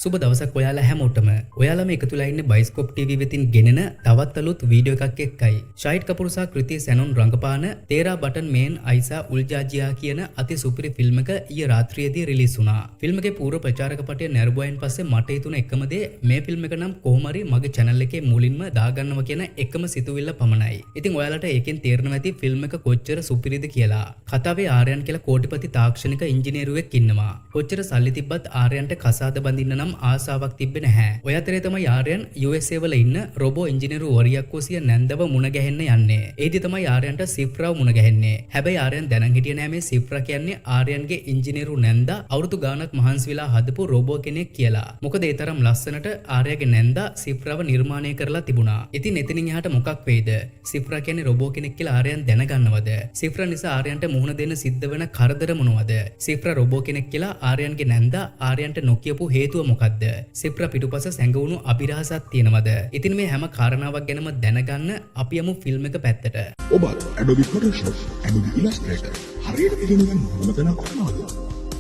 සුබ දවසක් ඔයාලා හැමෝටම. ඔයාලම එකතුලා ඉන්නේ බයිස්කෝප් ටීවී වෙතින් ගෙනෙන තවත් අලුත් වීඩියෝ එකක් එක්කයි. ෂාහිඩ් කපූර් සහ කෘති සැනොන් රංගපාන තේරා බටන් මේන් අයිසා උල්ජාජියා කියන අති සුපිරි ෆිල්ම් එක ඊයේ රාත්‍රියේදී රිලීස් වුණා. ෆිල්ම් එකේ පූර්ව ප්‍රචාරක පටිය නැරඹුවයින් පස්සේ මට හිතුණ එකම දේ මේ ෆිල්ම් එක නම් කොහොම හරි මගේ channel එකේ මුලින්ම දාගන්නවා කියන එකම සිතුවිල්ල පමණයි. ඉතින් ඔයාලට ඒකෙන් තේරෙනවා ඇති ෆිල්ම් එක කොච්චර සුපිරිද කියලා. කතාවේ ආර්යන් කියලා කෝටිපති තාක්ෂණික ඉංජිනේරුවෙක් ඉන්නවා. කොච්චර සල්ලි තිබ්බත් ආර්යන්ට කසාද බඳින්න නම් ආසාවක් තිබ්බේ නැහැ. ඔය අතරේ තමයි ආර්යන් USA වල ඉන්න රොබෝ ඉංජිනේරු වරියක් ඔසිය නැන්දව මුණ ගැහෙන්න යන්නේ. ඒදි තමයි ආර්යන්ට සිෆ්රාව මුණ ගැහෙන්නේ. හැබැයි ආර්යන් දැනන් හිටියේ නෑ මේ සිෆ්රා කියන්නේ ආර්යන්ගේ ඉංජිනේරු නැන්දා අවුරුදු ගාණක් මහන්සි වෙලා හදපු රොබෝ කෙනෙක් කියලා. මොකද ඒ තරම් ලස්සනට ආර්යගේ නැන්දා සිෆ්රාව නිර්මාණය කරලා තිබුණා. ඉතින් එතනින් එහාට මොකක් වෙයිද? සිෆ්රා කියන්නේ රොබෝ කෙනෙක් කියලා ආර්යන් දැනගන්නවද? සිෆ්‍රා නිසා ආර්යන්ට මුහුණ දෙන්න සිද්ධ වෙන කරදර මොනවද? සිෆ්‍රා රොබෝ කෙනෙක් කියලා ආර්යන්ගේ නැන්දා ආර්යන්ට නොකියපු හේතුව මොකද්ද? සිෆ්‍රා පිටුපස සැඟවුණු අභිරහසක් තියෙනවද? ඉතින් මේ හැම කාරණාවක් ගැනම දැනගන්න අපි යමු ෆිල්ම් එක පැත්තට. ඔබ Adobe Photoshop, Adobe Illustrator හරියට ඉගෙන ගන්න මොනවද කොහොමද?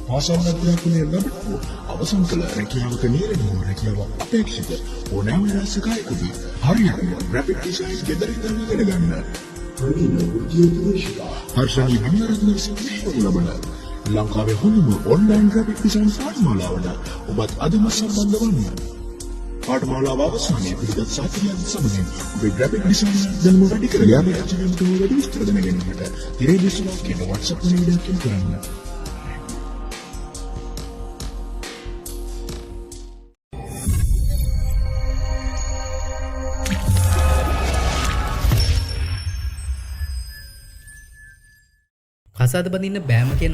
පාසල් අධ්‍යාපනයේ ලැබෙන අවසන් කළ රැකියාවක නිරතව රැකියාව අපේක්ෂිත ඕනෑම රසකායකදී හරියට graphic design ගෙදරින් ඉගෙන ගන්න. ප්‍රවීණ උද්‍යෝගිකයා හර්ෂණී විනරත්න සම්පූර්ණ ලබන ලංකාවේ හොඳම ඔන්ලයින් ග්‍රැෆික් ඩිසයින් පාඨමාලාවට ඔබත් අදම සම්බන්ධ වන්න. පාඨමාලාව අවසානයේ පිළිගත් සාහිත්‍යයන් සමගින් ඔබේ ග්‍රැෆික් ඩිසයින් දැනුම වැඩි කර ගැනීමට ජීවිතය වැඩි විස්තර දැනගැනීමට තිරේ දිස්ත්‍රික් කියන WhatsApp නම්බරයෙන් කරන්න. කසාද බඳින්න බෑම කියන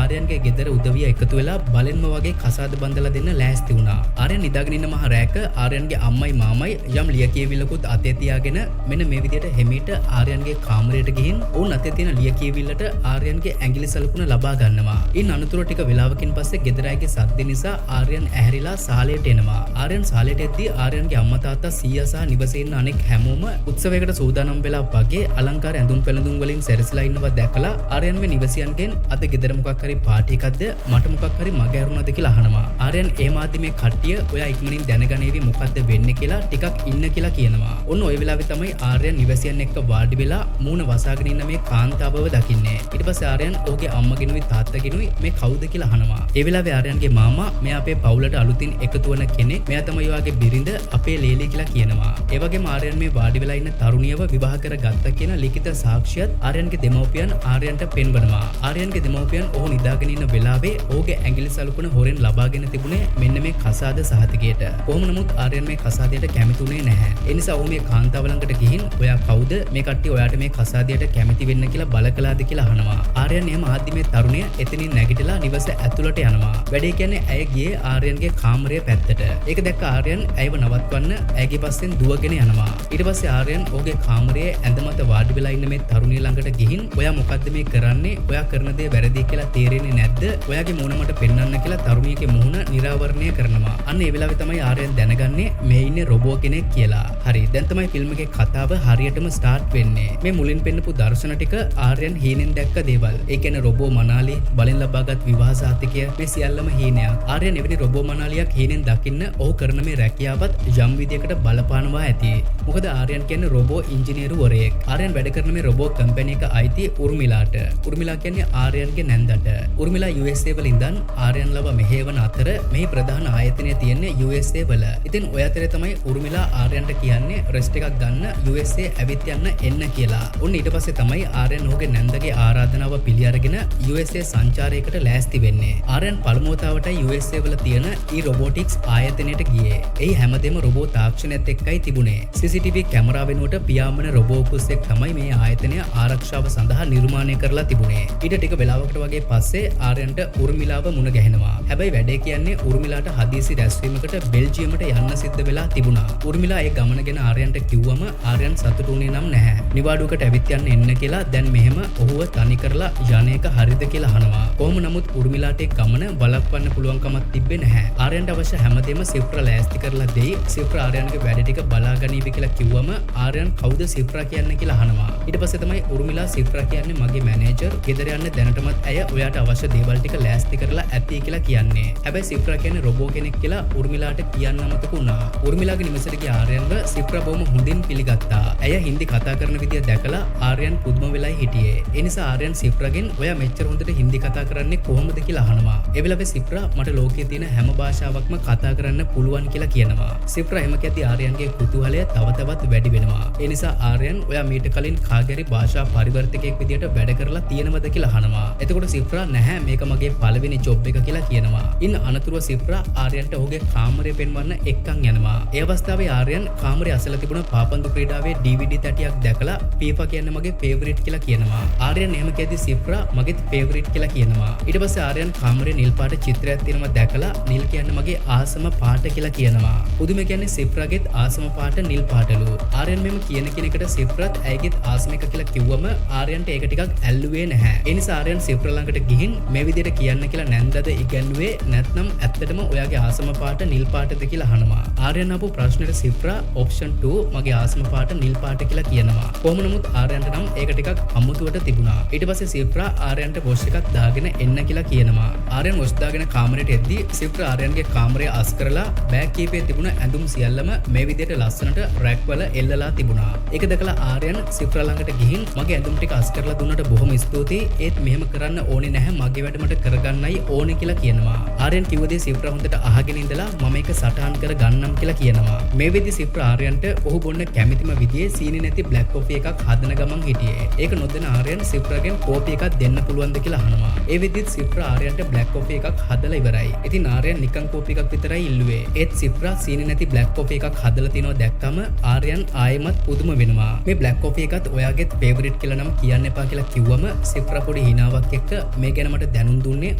ආර්යන්ගේ ගෙදර උදවිය එකතු වෙලා බලෙන්ම වගේ කසාද බඳලා දෙන්න ලෑස්ති වුණා. ආර්යන් නිදාගෙන ඉන්න මහ රෑක ආර්යන්ගේ අම්මයි මාමයි යම් ලියකියවිල්ලකුත් අතේ තියාගෙන මෙන්න මේ විදිහට හිමීට ආර්යන්ගේ කාමරයට ගිහින් ඔවුන් අතේ තියෙන ලියකියවිල්ලට ආර්යන්ගේ ඇඟිලි සලකුණ ලබා ගන්නවා. ඉන් අනතුරු ටික වෙලාවකින් පස්සේ ගෙදර අයගේ සද්ද නිසා ආර්යන් ඇහැරිලා සාලයට එනවා. ආර්යන් සාලයට එද්දී ආර්යන්ගේ අම්මා තාත්තා සීයා සහ නිවසේ ඉන්න අනෙක් හැමෝම උත්සවයකට සූදානම් වෙලා වගේ අලංකාර ඇඳුම් පැළඳුම් වලින් සැරසිලා ඉන්නවා දැකලා ආර්යන් මේ නිවසියන්ගෙන් අද ගෙදර මොකක් හරි පාටි එකක්ද මට මොකක් හරි මග ඇරුණාද කියලා අහනවා. ආර්යන් ඒ මාධ්‍ය මේ කට්ටිය ඔයා ඉක්මනින් දැනගනේවි මොකද්ද වෙන්නේ කියලා ටිකක් ඉන්න කියලා කියනවා. ඔන්න ඔය වෙලාවේ තමයි ආර්යන් නිවසියන් එක්ක වාඩි වෙලා මූණ වසාගෙන ඉන්න මේ කාන්තාවව දකින්නේ. ඊට පස්සේ ආර්යන් ඔහුගේ අම්මගෙනුයි තාත්තගෙනුයි මේ කවුද කියලා අහනවා. ඒ වෙලාවේ ආර්යන්ගේ මාමා මෙයා අපේ පවුලට අලුතින් එකතු වෙන කෙනෙක්. මෙයා තමයි ඔයාගේ බිරිඳ අපේ ලේලි කියලා කියනවා. ඒ වගේම ආර්යන් මේ වාඩි වෙලා ඉන්න තරුණියව විවාහ කරගත්තා කියන ලිඛිත සාක්ෂියත් ආර්යන්ගේ දෙමව්පියන් ආර්යන්ට පෙන්වනවා. ආර්යන්ගේ දෙමව්පියන් ඔහු නිදාගෙන ඉන්න වෙලාවේ ඔහුගේ ඇඟිලි සලකුණ හොරෙන් ලබාගෙන තිබුණේ මෙන්න මේ කසාද සහතිකයට. කොහොම නමුත් ආර්යන් මේ කසාදයට කැමතිුනේ නැහැ. ඒ නිසා ඔහු මේ කාන්තාව ළඟට ගිහින් ඔයා කවුද? මේ කට්ටිය ඔයාට මේ කසාදයට කැමති වෙන්න කියලා බල කළාද කියලා අහනවා. ආර්යන් එහෙම ආද්දි මේ තරුණිය එතනින් නැගිටලා නිවස ඇතුළට යනවා. වැඩේ කියන්නේ ඇය ගියේ ආර්යන්ගේ කාමරය පැත්තට. ඒක දැක්ක ආර්යන් ඇයව නවත්වන්න ඇයගේ පස්සෙන් දුවගෙන යනවා. ඊට පස්සේ ආර්යන් ඔහුගේ කාමරයේ ඇඳ මත වාඩි වෙලා ඉන්න මේ තරුණිය ළඟට ගිහින් ඔයා මොකද්ද මේ කරන්නේ? ඔයා කරන දේ වැරදි කියලා තේරෙන්නේ නැද්ද? ඔයාගේ මූණ මට පෙන්වන්න කියලා තරුණියගේ මුහුණ නිරාවරණය කරනවා. අන්න ඒ වෙලාවේ තමයි ආර්යන් දැනගන්නේ මේ ඉන්නේ රොබෝ කෙනෙක් කියලා. හරි, දැන් තමයි ෆිල්ම් එකේ කතාව හරියටම ස්ටාර්ට් වෙන්නේ. මේ මුලින් පෙන්නපු දර්ශන ටික ආර්යන් හීනෙන් දැක්ක දේවල්. ඒ කියන්නේ රොබෝ මනාලි, බලෙන් ලබාගත් විවාහ සහතිකය මේ සියල්ලම හීනයක්. ආර්යන් එවැනි රොබෝ මනාලියක් හීනෙන් දකින්න ඔහු කරන මේ රැකියාවත් යම් විදියකට බලපානවා ඇති. මොකද ආර්යන් කියන්නේ රොබෝ ඉංජිනේරුවරයෙක්. ආර්යන් වැඩ කරන මේ රොබෝ කම්පැනි එක අයිති උර්මිලාට. උර්මිලා කියන්නේ ආර්යන්ගේ නැන්දට. උර්මිලා USA වල ඉඳන් ආර්යන් ලව මෙහෙවන අතර මෙහි ප්‍රධාන ආයතනය තියෙන්නේ USA වල. ඉතින් ඔය අතරේ තමයි උර්මිලා ආර්යන්ට කියන්නේ රෙස්ට් එකක් ගන්න USA ඇවිත් යන්න එන්න කියලා. උන් ඊට පස්සේ තමයි ආර්යන් ඔහුගේ නැන්දගේ ආරාධනාව පිළි අරගෙන USA සංචාරයකට ලෑස්ති වෙන්නේ. ආර්යන් පළමුවතාවටයි USA වල තියෙන ඊ රොබෝටික්ස් ආයතනයට ගියේ. එහි හැමදේම රොබෝ තාක්ෂණයත් එක්කයි තිබුණේ. CCTV කැමරා වෙනුවට පියාඹන රොබෝ කුස්සෙක් තමයි මේ ආයතනය ආරක්ෂාව සඳහා නිර්මාණය කරලා තිබුණේ. ඊට ටික වෙලාවකට වගේ පස්සේ ආර්යන්ට උර්මිලාව මුණ ගැහෙනවා. හැබැයි වැඩේ කියන්නේ උර්මිලාට හදිසි රැස්වීමකට බෙල්ජියමට යන්න සිද්ධ වෙලා තිබුණා. උර්මිලා ඒ ගමන ගැන ආර්යන්ට කිව්වම ආර්යන් සතුටු වුණේ නම් නැහැ. නිවාඩුවකට ඇවිත් යන්න එන්න කියලා දැන් මෙහෙම ඔහුව තනි කරලා යන එක හරිද කියලා අහනවා. කොහොම නමුත් උර්මිලාට ඒ ගමන බලපන්න පුළුවන් කමක් තිබ්බේ නැහැ. ආර්යන්ට අවශ්‍ය හැමදේම සිෆ්‍රා ලෑස්ති කරලා දෙයි. සිෆ්‍රා ආර්යන්ගේ වැඩ ටික බලා ගනීවි කියලා කිව්වම ආර්යන් කවුද සිෆ්‍රා කියන්නේ කියලා අහනවා. ඊට පස්සේ තමයි උර්මිලා සිෆ්‍රා කියන්නේ මගේ මැනේජර් මැනේජර් ගෙදර යන්න දැනටමත් ඇය ඔයාට අවශ්‍ය දේවල් ටික ලෑස්ති කරලා ඇති කියලා කියන්නේ. හැබැයි සිප්‍රා කියන්නේ රොබෝ කෙනෙක් කියලා උර්මිලාට කියන්න අමතක වුණා. උර්මිලාගේ නිවසට ගිය ආර්යන්ව සිප්‍රා බොහොම හොඳින් පිළිගත්තා. ඇය හින්දි කතා කරන විදිය දැකලා ආර්යන් පුදුම වෙලයි හිටියේ. ඒ නිසා ආර්යන් සිප්‍රාගෙන් ඔයා මෙච්චර හොඳට හින්දි කතා කරන්නේ කොහොමද කියලා අහනවා. ඒ වෙලාවේ සිප්‍රා මට ලෝකයේ තියෙන හැම භාෂාවක්ම කතා කරන්න පුළුවන් කියලා කියනවා. සිප්‍රා එහෙම කියද්දී ආර්යන්ගේ කුතුහලය තව තවත් වැඩි වෙනවා. ඒ නිසා ආර්යන් ඔයා මීට කලින් කාගේරි භාෂා පරිවර්තකයෙක් විදියට වැඩ කරලා තියෙනවද කියලා අහනවා. එතකොට සිප්‍රා නැහැ මේක මගේ පළවෙනි ජොබ් එක කියලා කියනවා. ඉන් අනතුරුව සිප්‍රා ආර්යන්ට ඔහුගේ කාමරය පෙන්වන්න එක්කන් යනවා. ඒ අවස්ථාවේ ආර්යන් කාමරය අසල තිබුණ පාපන්දු ක්‍රීඩාවේ DVD තැටියක් දැකලා FIFA කියන්නේ මගේ ෆේවරිට් කියලා කියනවා. ආර්යන් එහෙම කියද්දී සිප්‍රා මගේත් ෆේවරිට් කියලා කියනවා. ඊට පස්සේ ආර්යන් කාමරේ නිල් පාට චිත්‍රයක් තියෙනවා දැකලා නිල් කියන්නේ මගේ ආසම පාට කියලා කියනවා. පුදුම කියන්නේ සිප්‍රාගෙත් ආසම පාට නිල් පාටලු. ආර්යන් මෙම කියන කෙනෙකුට සිප්‍රාත් ඇයිගෙත් ආසම එක කියලා කිව්වම ආර්යන්ට ඒක ටිකක් ඇල්ලුවේ නැහැ. ඒ නිසා ආර්යන් සිප්‍රා ළඟට ගිහින් මේ විදිහට කියන්න කියලා නැන්දද ඉගැන්නුවේ නැත්නම් ඇත්තටම ඔයාගේ ආසම පාට නිල් පාටද කියලා අහනවා. ආර්යන් ආපු ප්‍රශ්නෙට සිප්‍රා ඔප්ෂන් 2 මගේ ආසම පාට නිල් පාට කියලා කියනවා. කොහොම නමුත් ආර්යන්ට නම් ඒක ටිකක් අමුතුවට තිබුණා. ඊට පස්සේ සිප්‍රා ආර්යන්ට වොෂ් එකක් දාගෙන එන්න කියලා කියනවා. ආර්යන් වොෂ් දාගෙන කාමරයට එද්දී සිප්‍රා ආර්යන්ගේ කාමරය අස් කරලා බෑග් කීපේ තිබුණ ඇඳුම් සියල්ලම මේ විදිහට ලස්සනට රැක් වල එල්ලලා තිබුණා. ඒක දැකලා ආර්යන් සිප්‍රා ළඟට ගිහින් මගේ ඇඳුම් ටික අස් කරලා දුන්නට බොහොම ස්තුතියි. ඒත් මෙහෙම කරන්න ඕනේ නැහැ. මගේ වැඩ මට කරගන්නයි ඕනේ කියලා කියනවා. ආර්යන් කිව්ව දේ සිප්‍රා හොඳට අහගෙන ඉඳලා මම ඒක සටහන් කර ගන්නම් කියලා කියනවා. මේ වෙද්දි සිප්‍රා ආර්යන්ට ඔහු බොන්න කැමතිම විදිහේ සීනි නැති බ්ලැක් කොෆි එකක් හදන ගමන් හිටියේ. ඒක නොදැන ආර්යන් සිප්‍රාගෙන් කෝපි එකක් දෙන්න පුළුවන්ද කියලා අහනවා. ඒ වෙද්දිත් සිප්‍රා ආර්යන්ට බ්ලැක් කොෆි එකක් හදලා ඉවරයි. ඉතින් ආර්යන් නිකන් කෝපි එකක් විතරයි ඉල්ලුවේ. ඒත් සිප්‍රා සීනි නැති බ්ලැක් කොෆි එකක් හදලා තිනවා දැක්කම ආර්යන් ආයෙමත් පුදුම වෙනවා. මේ බ්ලැක් කොෆි එකත් ඔයාගේත් ෆේවරිට් කියලා නම් කියන්න එපා කියලා කිව්වම සිප්‍රා පොඩි හිනාවක් එක්ක මේ ගැන මට දැනුම් දුන්නේ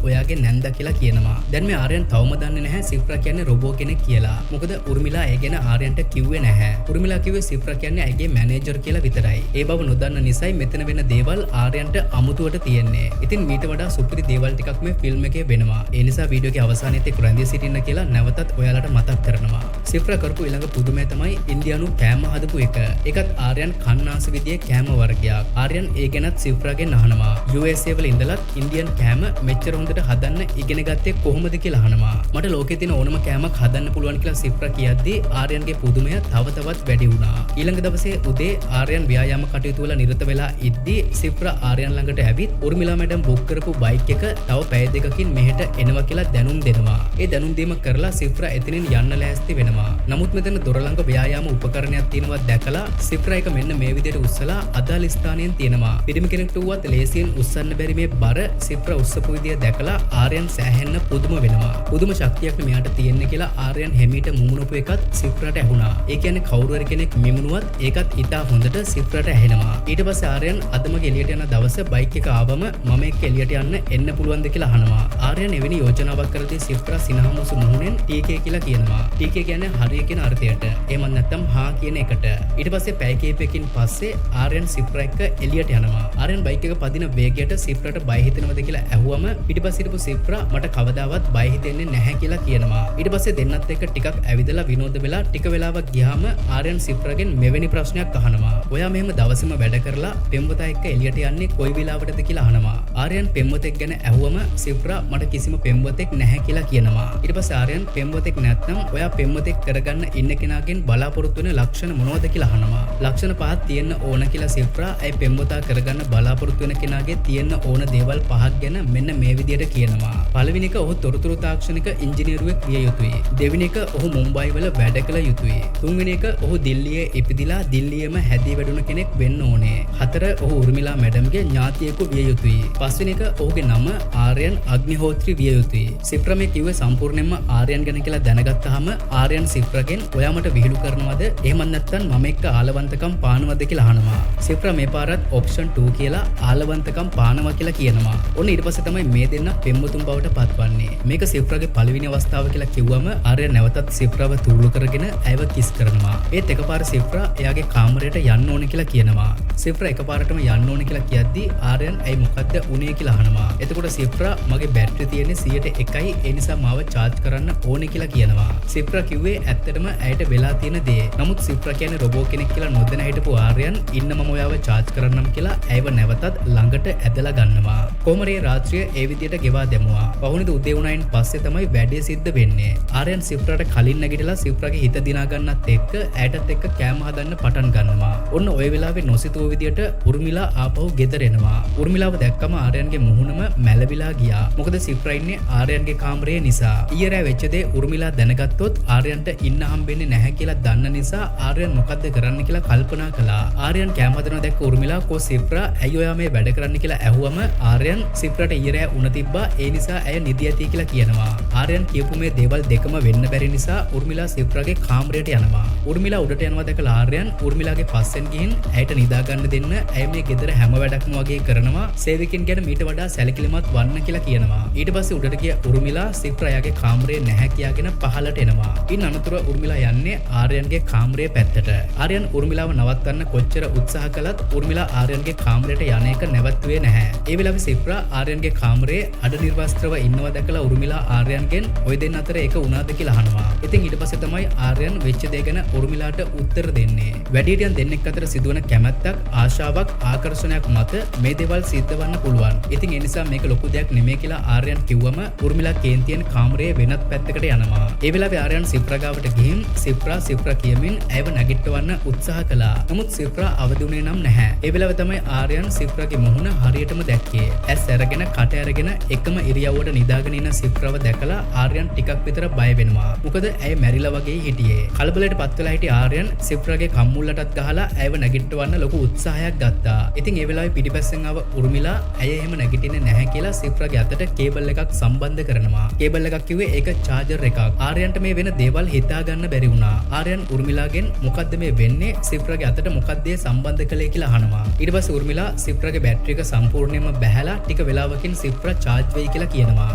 ඔයාගේ නැන්දා කියලා කියනවා. දැන් මේ ආර්යන් තවම දන්නේ නැහැ සිප්‍රා කියන්නේ රොබෝ කෙනෙක් කියලා. මොකද උර්මිලා ඒ ගැන ආර්යන්ට කිව්වේ නැහැ. උර්මිලා කිව්වේ සිප්‍රා කියන්නේ ඇගේ මැනේජර් කියලා විතරයි. ඒ බව නොදන්න නිසායි මෙතන වෙන දේවල් ආර්යන්ට අමුතුවට තියෙන්නේ. ඉතින් මීට වඩා සුපිරි දේවල් ටිකක් මේ ෆිල්ම් එකේ වෙනවා. ඒ නිසා වීඩියෝ එකේ අවසානයේදී රැඳී සිටින්න කියලා නැවතත් ඔයාලට මතක් කරනවා. සිප්‍රා කරපු ඊළඟ පුදුමය තමයි ඉන්දියානු කෑම හදපු එක. ඒකත් ආර්යන් කන්නාස විදියේ කෑම වර්ගයක්. ආර්යන් ඒ ගැනත් සිප්‍රාගෙන් අහනවා. USA වල ඉඳලත් ඉන්දියන් කෑම මෙච්චර හොඳට හදන්න ඉගෙන ගත්තේ කොහොමද කියලා අහනවා. මට ලෝකේ තියෙන ඕනම කෑමක් හදන්න පුළුවන් කියලා සිප්‍රා කියද්දී ආර්යන්ගේ පුදුමය තව තවත් වැඩි වුණා. ඊළඟ දවසේ උදේ ආර්යන් ව්‍යායාම කටයුතු වල නිරත වෙලා ඉද්දී සිප්‍රා ආර්යන් ළඟට ඇවිත් උර්මිලා මැඩම් බුක් කරපු බයික් එක තව පැය දෙකකින් මෙහෙට එනවා කියලා දැනුම් දෙනවා. ඒ දැනුම් දීම කරලා සිප්‍රා එතනින් යන්න ලෑස්ති වෙනවා. නමුත් මෙතන දොර ළඟ ව්‍යායාම උපකරණයක් තියෙනවා දැකලා සිප්‍රා එක මෙන්න මේ විදිහට උස්සලා අදාළ ස්ථානයෙන් තියෙනවා. පිරිමි කෙනෙක්ට වුවත් ලේසියෙන් උස්සන්න බැරි මේ බර සිප්‍රා උස්සපු විදිය දැකලා ආර්යන් සෑහෙන්න පුදුම වෙනවා. පුදුම ශක්තියක් මෙයාට තියෙන්නේ කියලා ආර්යන් හැමීට මුමුණුපු එකත් සිප්‍රාට ඇහුණා. ඒ කියන්නේ කවුරු හරි කෙනෙක් මෙමුණුවත් ඒකත් ඉතා හොඳට සිප්‍රාට ඇහෙනවා. ඊට පස්සේ ආර්යන් අද මගේ එළියට යන දවසේ බයික් එක ආවම මම එක්ක එළියට යන්න එන්න පුළුවන්ද කියලා අහනවා. ආර්යන් එවැනි යෝජනාවක් කරද්දී සිප්‍රා සිනහමුසු මුහුණෙන් TK කියලා කියනවා. TK කියන්නේ හරිය කියන අර්ථයට. එහෙම නැත්නම් හා කියන එකට. ඊට පස්සේ පැය කිහිපයකින් පස්සේ ආර්යන් සිප්‍රා එක්ක එළියට යනවා. ආර්යන් බයික් එක පදින වේගයට සිප්‍රාට බය හිතෙනවද කියලා ඇහුවම පිටිපස්සේ හිටපු සිප්‍රා මට කවදාවත් බය හිතෙන්නේ නැහැ කියලා කියනවා. ඊට පස්සේ දෙන්නත් එක්ක ටිකක් ඇවිදලා විනෝද වෙලා ටික වෙලාවක් ගියාම ආර්යන් සිප්‍රාගෙන් මෙවැනි ප්‍රශ්නයක් අහනවා. ඔයා මෙහෙම දවසෙම වැඩ කරලා පෙම්වතා එක්ක එළියට යන්නේ කොයි වෙලාවටද කියලා අහනවා. ආර්යන් පෙම්වතෙක් ගැන ඇහුවම සිප්‍රා මට කිසිම පෙම්වතෙක් නැහැ කියලා කියනවා. ඊට පස්සේ ආර්යන් පෙම්වතෙක් නැත්නම් ඔයා පෙම්වතෙක් කරගන්න ඉන්න කෙනාගෙන් බලාපොරොත්තු වෙන ලක්ෂණ මොනවද කියලා අහනවා. ලක්ෂණ පහක් තියෙන්න ඕන කියලා සිප්‍රා ඒ පෙම්වතා කරගන්න බලාපොරොත්තු වෙන කෙනාගේ තියෙන්න ඕන දේවල් පහක් ගැන මෙන්න මේ විදිහට කියනවා. පළවෙනි එක ඔහු තොරතුරු තාක්ෂණික ඉංජිනේරුවෙක් විය යුතුයි. දෙවෙනි එක ඔහු මුම්බයි වල වැඩ කළ යුතුයි. තුන්වෙනි එක ඔහු දිල්ලියේ ඉපදිලා දිල්ලියේම හැදී වැඩුණු කෙනෙක් වෙන්න ඕනේ. හතර ඔහු උර්මිලා මැඩම්ගේ ඥාතියෙකු විය යුතුයි. පස්වෙනි එක ඔහුගේ නම ආර්යන් අග්නිහෝත්‍රි විය යුතුයි. සිප්‍රා මේ කිව්වේ සම්පූර්ණයෙන්ම ආර්යන් ගැන කියලා දැනගත්තාම ආර්යන් සිප්‍රාගෙන් ඔයා මට විහිළු කරනවද? එහෙම නැත්නම් මම එක්ක ආලවන්තකම් පානවද කියලා අහනවා. සිප්‍රා මේ පාරත් ඔප්ෂන් 2 කියලා ආලවන්තකම් පානවා කියලා කියනවා. ඔන්න ඊට පස්සේ තමයි මේ දෙන්න පෙම්වතුන් බවට පත්වන්නේ. මේක සිප්‍රාගේ පළවෙනි අවස්ථාව කියලා කිව්වම ආර්යන් නැවතත් සිප්‍රාව තුරුළු කරගෙන ඇයව කිස් කරනවා. ඒත් එකපාර සිප්‍රා එයාගේ කාමරයට යන්න ඕනේ කියලා කියනවා. සිප්‍රා එකපාරටම යන්න ඕනේ කියලා කියද්දී ආර්යන් ඇයි මොකද්ද උනේ කියලා අහනවා. එතකොට සිප්‍රා මගේ බැටරි තියෙන්නේ 101යි ඒ නිසා මාව charge කරන්න ඕනේ කියලා කියනවා. සිප්‍රා කිව්වේ ඇත්තටම ඇයට වෙලා තියෙන දේ. නමුත් සිෆ්‍රා කියන්නේ රොබෝ කෙනෙක් කියලා නොදැන හිටපු ආර්යන් ඉන්න මම ඔයාව චාර්ජ් කරන්නම් කියලා ඇයව නැවතත් ළඟට ඇදලා ගන්නවා. කොහමරේ රාත්‍රිය ඒ විදියට ගෙවා දැමුවා. පහුනිද උදේ වුණායින් පස්සේ තමයි වැඩේ සිද්ධ වෙන්නේ. ආර්යන් සිෆ්‍රාට කලින් නැගිටලා සිෆ්‍රාගේ හිත දිනා ගන්නත් එක්ක ඇයටත් එක්ක කෑම හදන්න පටන් ගන්නවා. ඔන්න ওই වෙලාවේ නොසිතුව විදියට උර්මිලා ආපහු ගෙදර එනවා. උර්මිලාව දැක්කම ආර්යන්ගේ මුහුණම මැලවිලා ගියා. මොකද සිෆ්‍රා ඉන්නේ ආර්යන්ගේ කාමරයේ නිසා. ඊයේ රෑ වෙච්ච දේ උර්මිලා දැනගත්තොත් ආර්යන්ට ඉන්න හම්බෙන්නේ නැහැ කියලා දන්න නිසා ආර්යන් මොකද්ද කරන්න කියලා කල්පනා කළා. ආර්යන් කෑම හදනවා දැක්ක උර්මිලා කෝ සිෆ්‍රා ඇයි ඔයා මේ වැඩ කරන්න කියලා ඇහුවම ආර්යන් සිෆ්‍රාට ඊයේ රෑ උණ තිබ්බා. ඒ නිසා ඇය නිදි ඇති කියලා කියනවා. ආර්යන් කියපු මේ දේවල් දෙකම වෙන්න බැරි නිසා උර්මිලා සිෆ්‍රාගේ කාමරයට යනවා. උර්මිලා උඩට යනවා දැකලා ආර්යන් උර්මිලාගේ පස්සෙන් ගිහින් ඇයට නිදා ගන්න දෙන්න ඇය මේ ගෙදර හැම වැඩක්ම වගේ කරනවා. සේවකයන් ගැන මීට වඩා සැලකිලිමත් වන්න කියලා කියනවා. ඊට පස්සේ උඩට ගිය උර්මිලා සිෆ්‍රා යාගේ කාමරේ නැහැ කියාගෙන පහළට එනවා. ඉන් අනතුරුව උර්මිලා යන්නේ ආර්යන්ගේ කාමරේ පැත්තට. ආර්යන් උර්මිලාව නවත්තන්න කොච්චර උත්සාහ කළත් උර්මිලා ආර්යන්ගේ කාමරයට යන එක නැවතුවේ නැහැ. ඒ වෙලාවේ සිෆ්‍රා ආර්යන්ගේ කාමරේ අඩ නිර්වස්ත්‍රව ඉන්නවා දැකලා උර්මිලා ආර්යන්ගෙන් ඔය දෙන්න අතර ඒක වුණාද කියලා අහනවා. ඉතින් ඊට පස්සේ තමයි ආර්යන් වෙච්ච දේ ගැන උර්මිලාට උත්තර දෙන්නේ. වැඩිහිටියන් දෙන්නෙක් අතර සිදුවන කැමැත්තක්, ආශාවක්, ආකර්ෂණයක් මත මේ දේවල් සිද්ධ වෙන්න පුළුවන්. ඉතින් ඒ නිසා මේක ලොකු දෙයක් නෙමෙයි කියලා ආර්යන් කිව්වම උර්මිලා කේන්තියෙන් කාමරේ වෙනත් පැත්තකට යනවා. ඒ වෙලාවේ ආර්යන් සිෆ්‍රා ගාවට ගිහින් සිෆ්‍රා කියමින් ඇයව නැගිටවන්න උත්සාහ කළා. නමුත් සිෆ්‍රා අවදුනේ නම් නැහැ. ඒ වෙලාවේ තමයි ආර්යන් සිෆ්‍රාගේ මුහුණ හරියටම දැක්කේ. ඇස් අරගෙන කට අරගෙන එකම ඉරියව්වට නිදාගෙන ඉන්න සිෆ්‍රාව දැකලා ආර්යන් ටිකක් විතර බය වෙනවා. මොකද ඇය මැරිලා වගේ හිටියේ. කලබලයට පත් වෙලා හිටි ආර්යන් සිෆ්‍රාගේ කම්මුල්ලටත් ගහලා ඇයව නැගිටවන්න ලොකු උත්සාහයක් ගත්තා. ඉතින් ඒ වෙලාවේ පිටිපස්සෙන් ආව උර්මිලා ඇය එහෙම නැගිටින්නේ නැහැ කියලා සිෆ්‍රාගේ අතට කේබල් එකක් සම්බන්ධ කරනවා. කේබල් එකක් කිව්වේ ඒක චාර්ජර් එකක්. ආර්යන්ට මේ වෙන දේවල් හිතා ගන්න බැරි වුණා. ආර්යන් උර්මිලාගෙන් මොකද්ද මේ වෙන්නේ? සිෆ්‍රාගේ අතට මොකද්ද සම්බන්ධ කළේ කියලා අහනවා. ඊට පස්සේ උර්මිලා සිෆ්‍රාගේ බැටරි එක සම්පූර්ණයෙන්ම බැහැලා ටික වෙලාවකින් සිෆ්‍රා charge වෙයි කියලා කියනවා.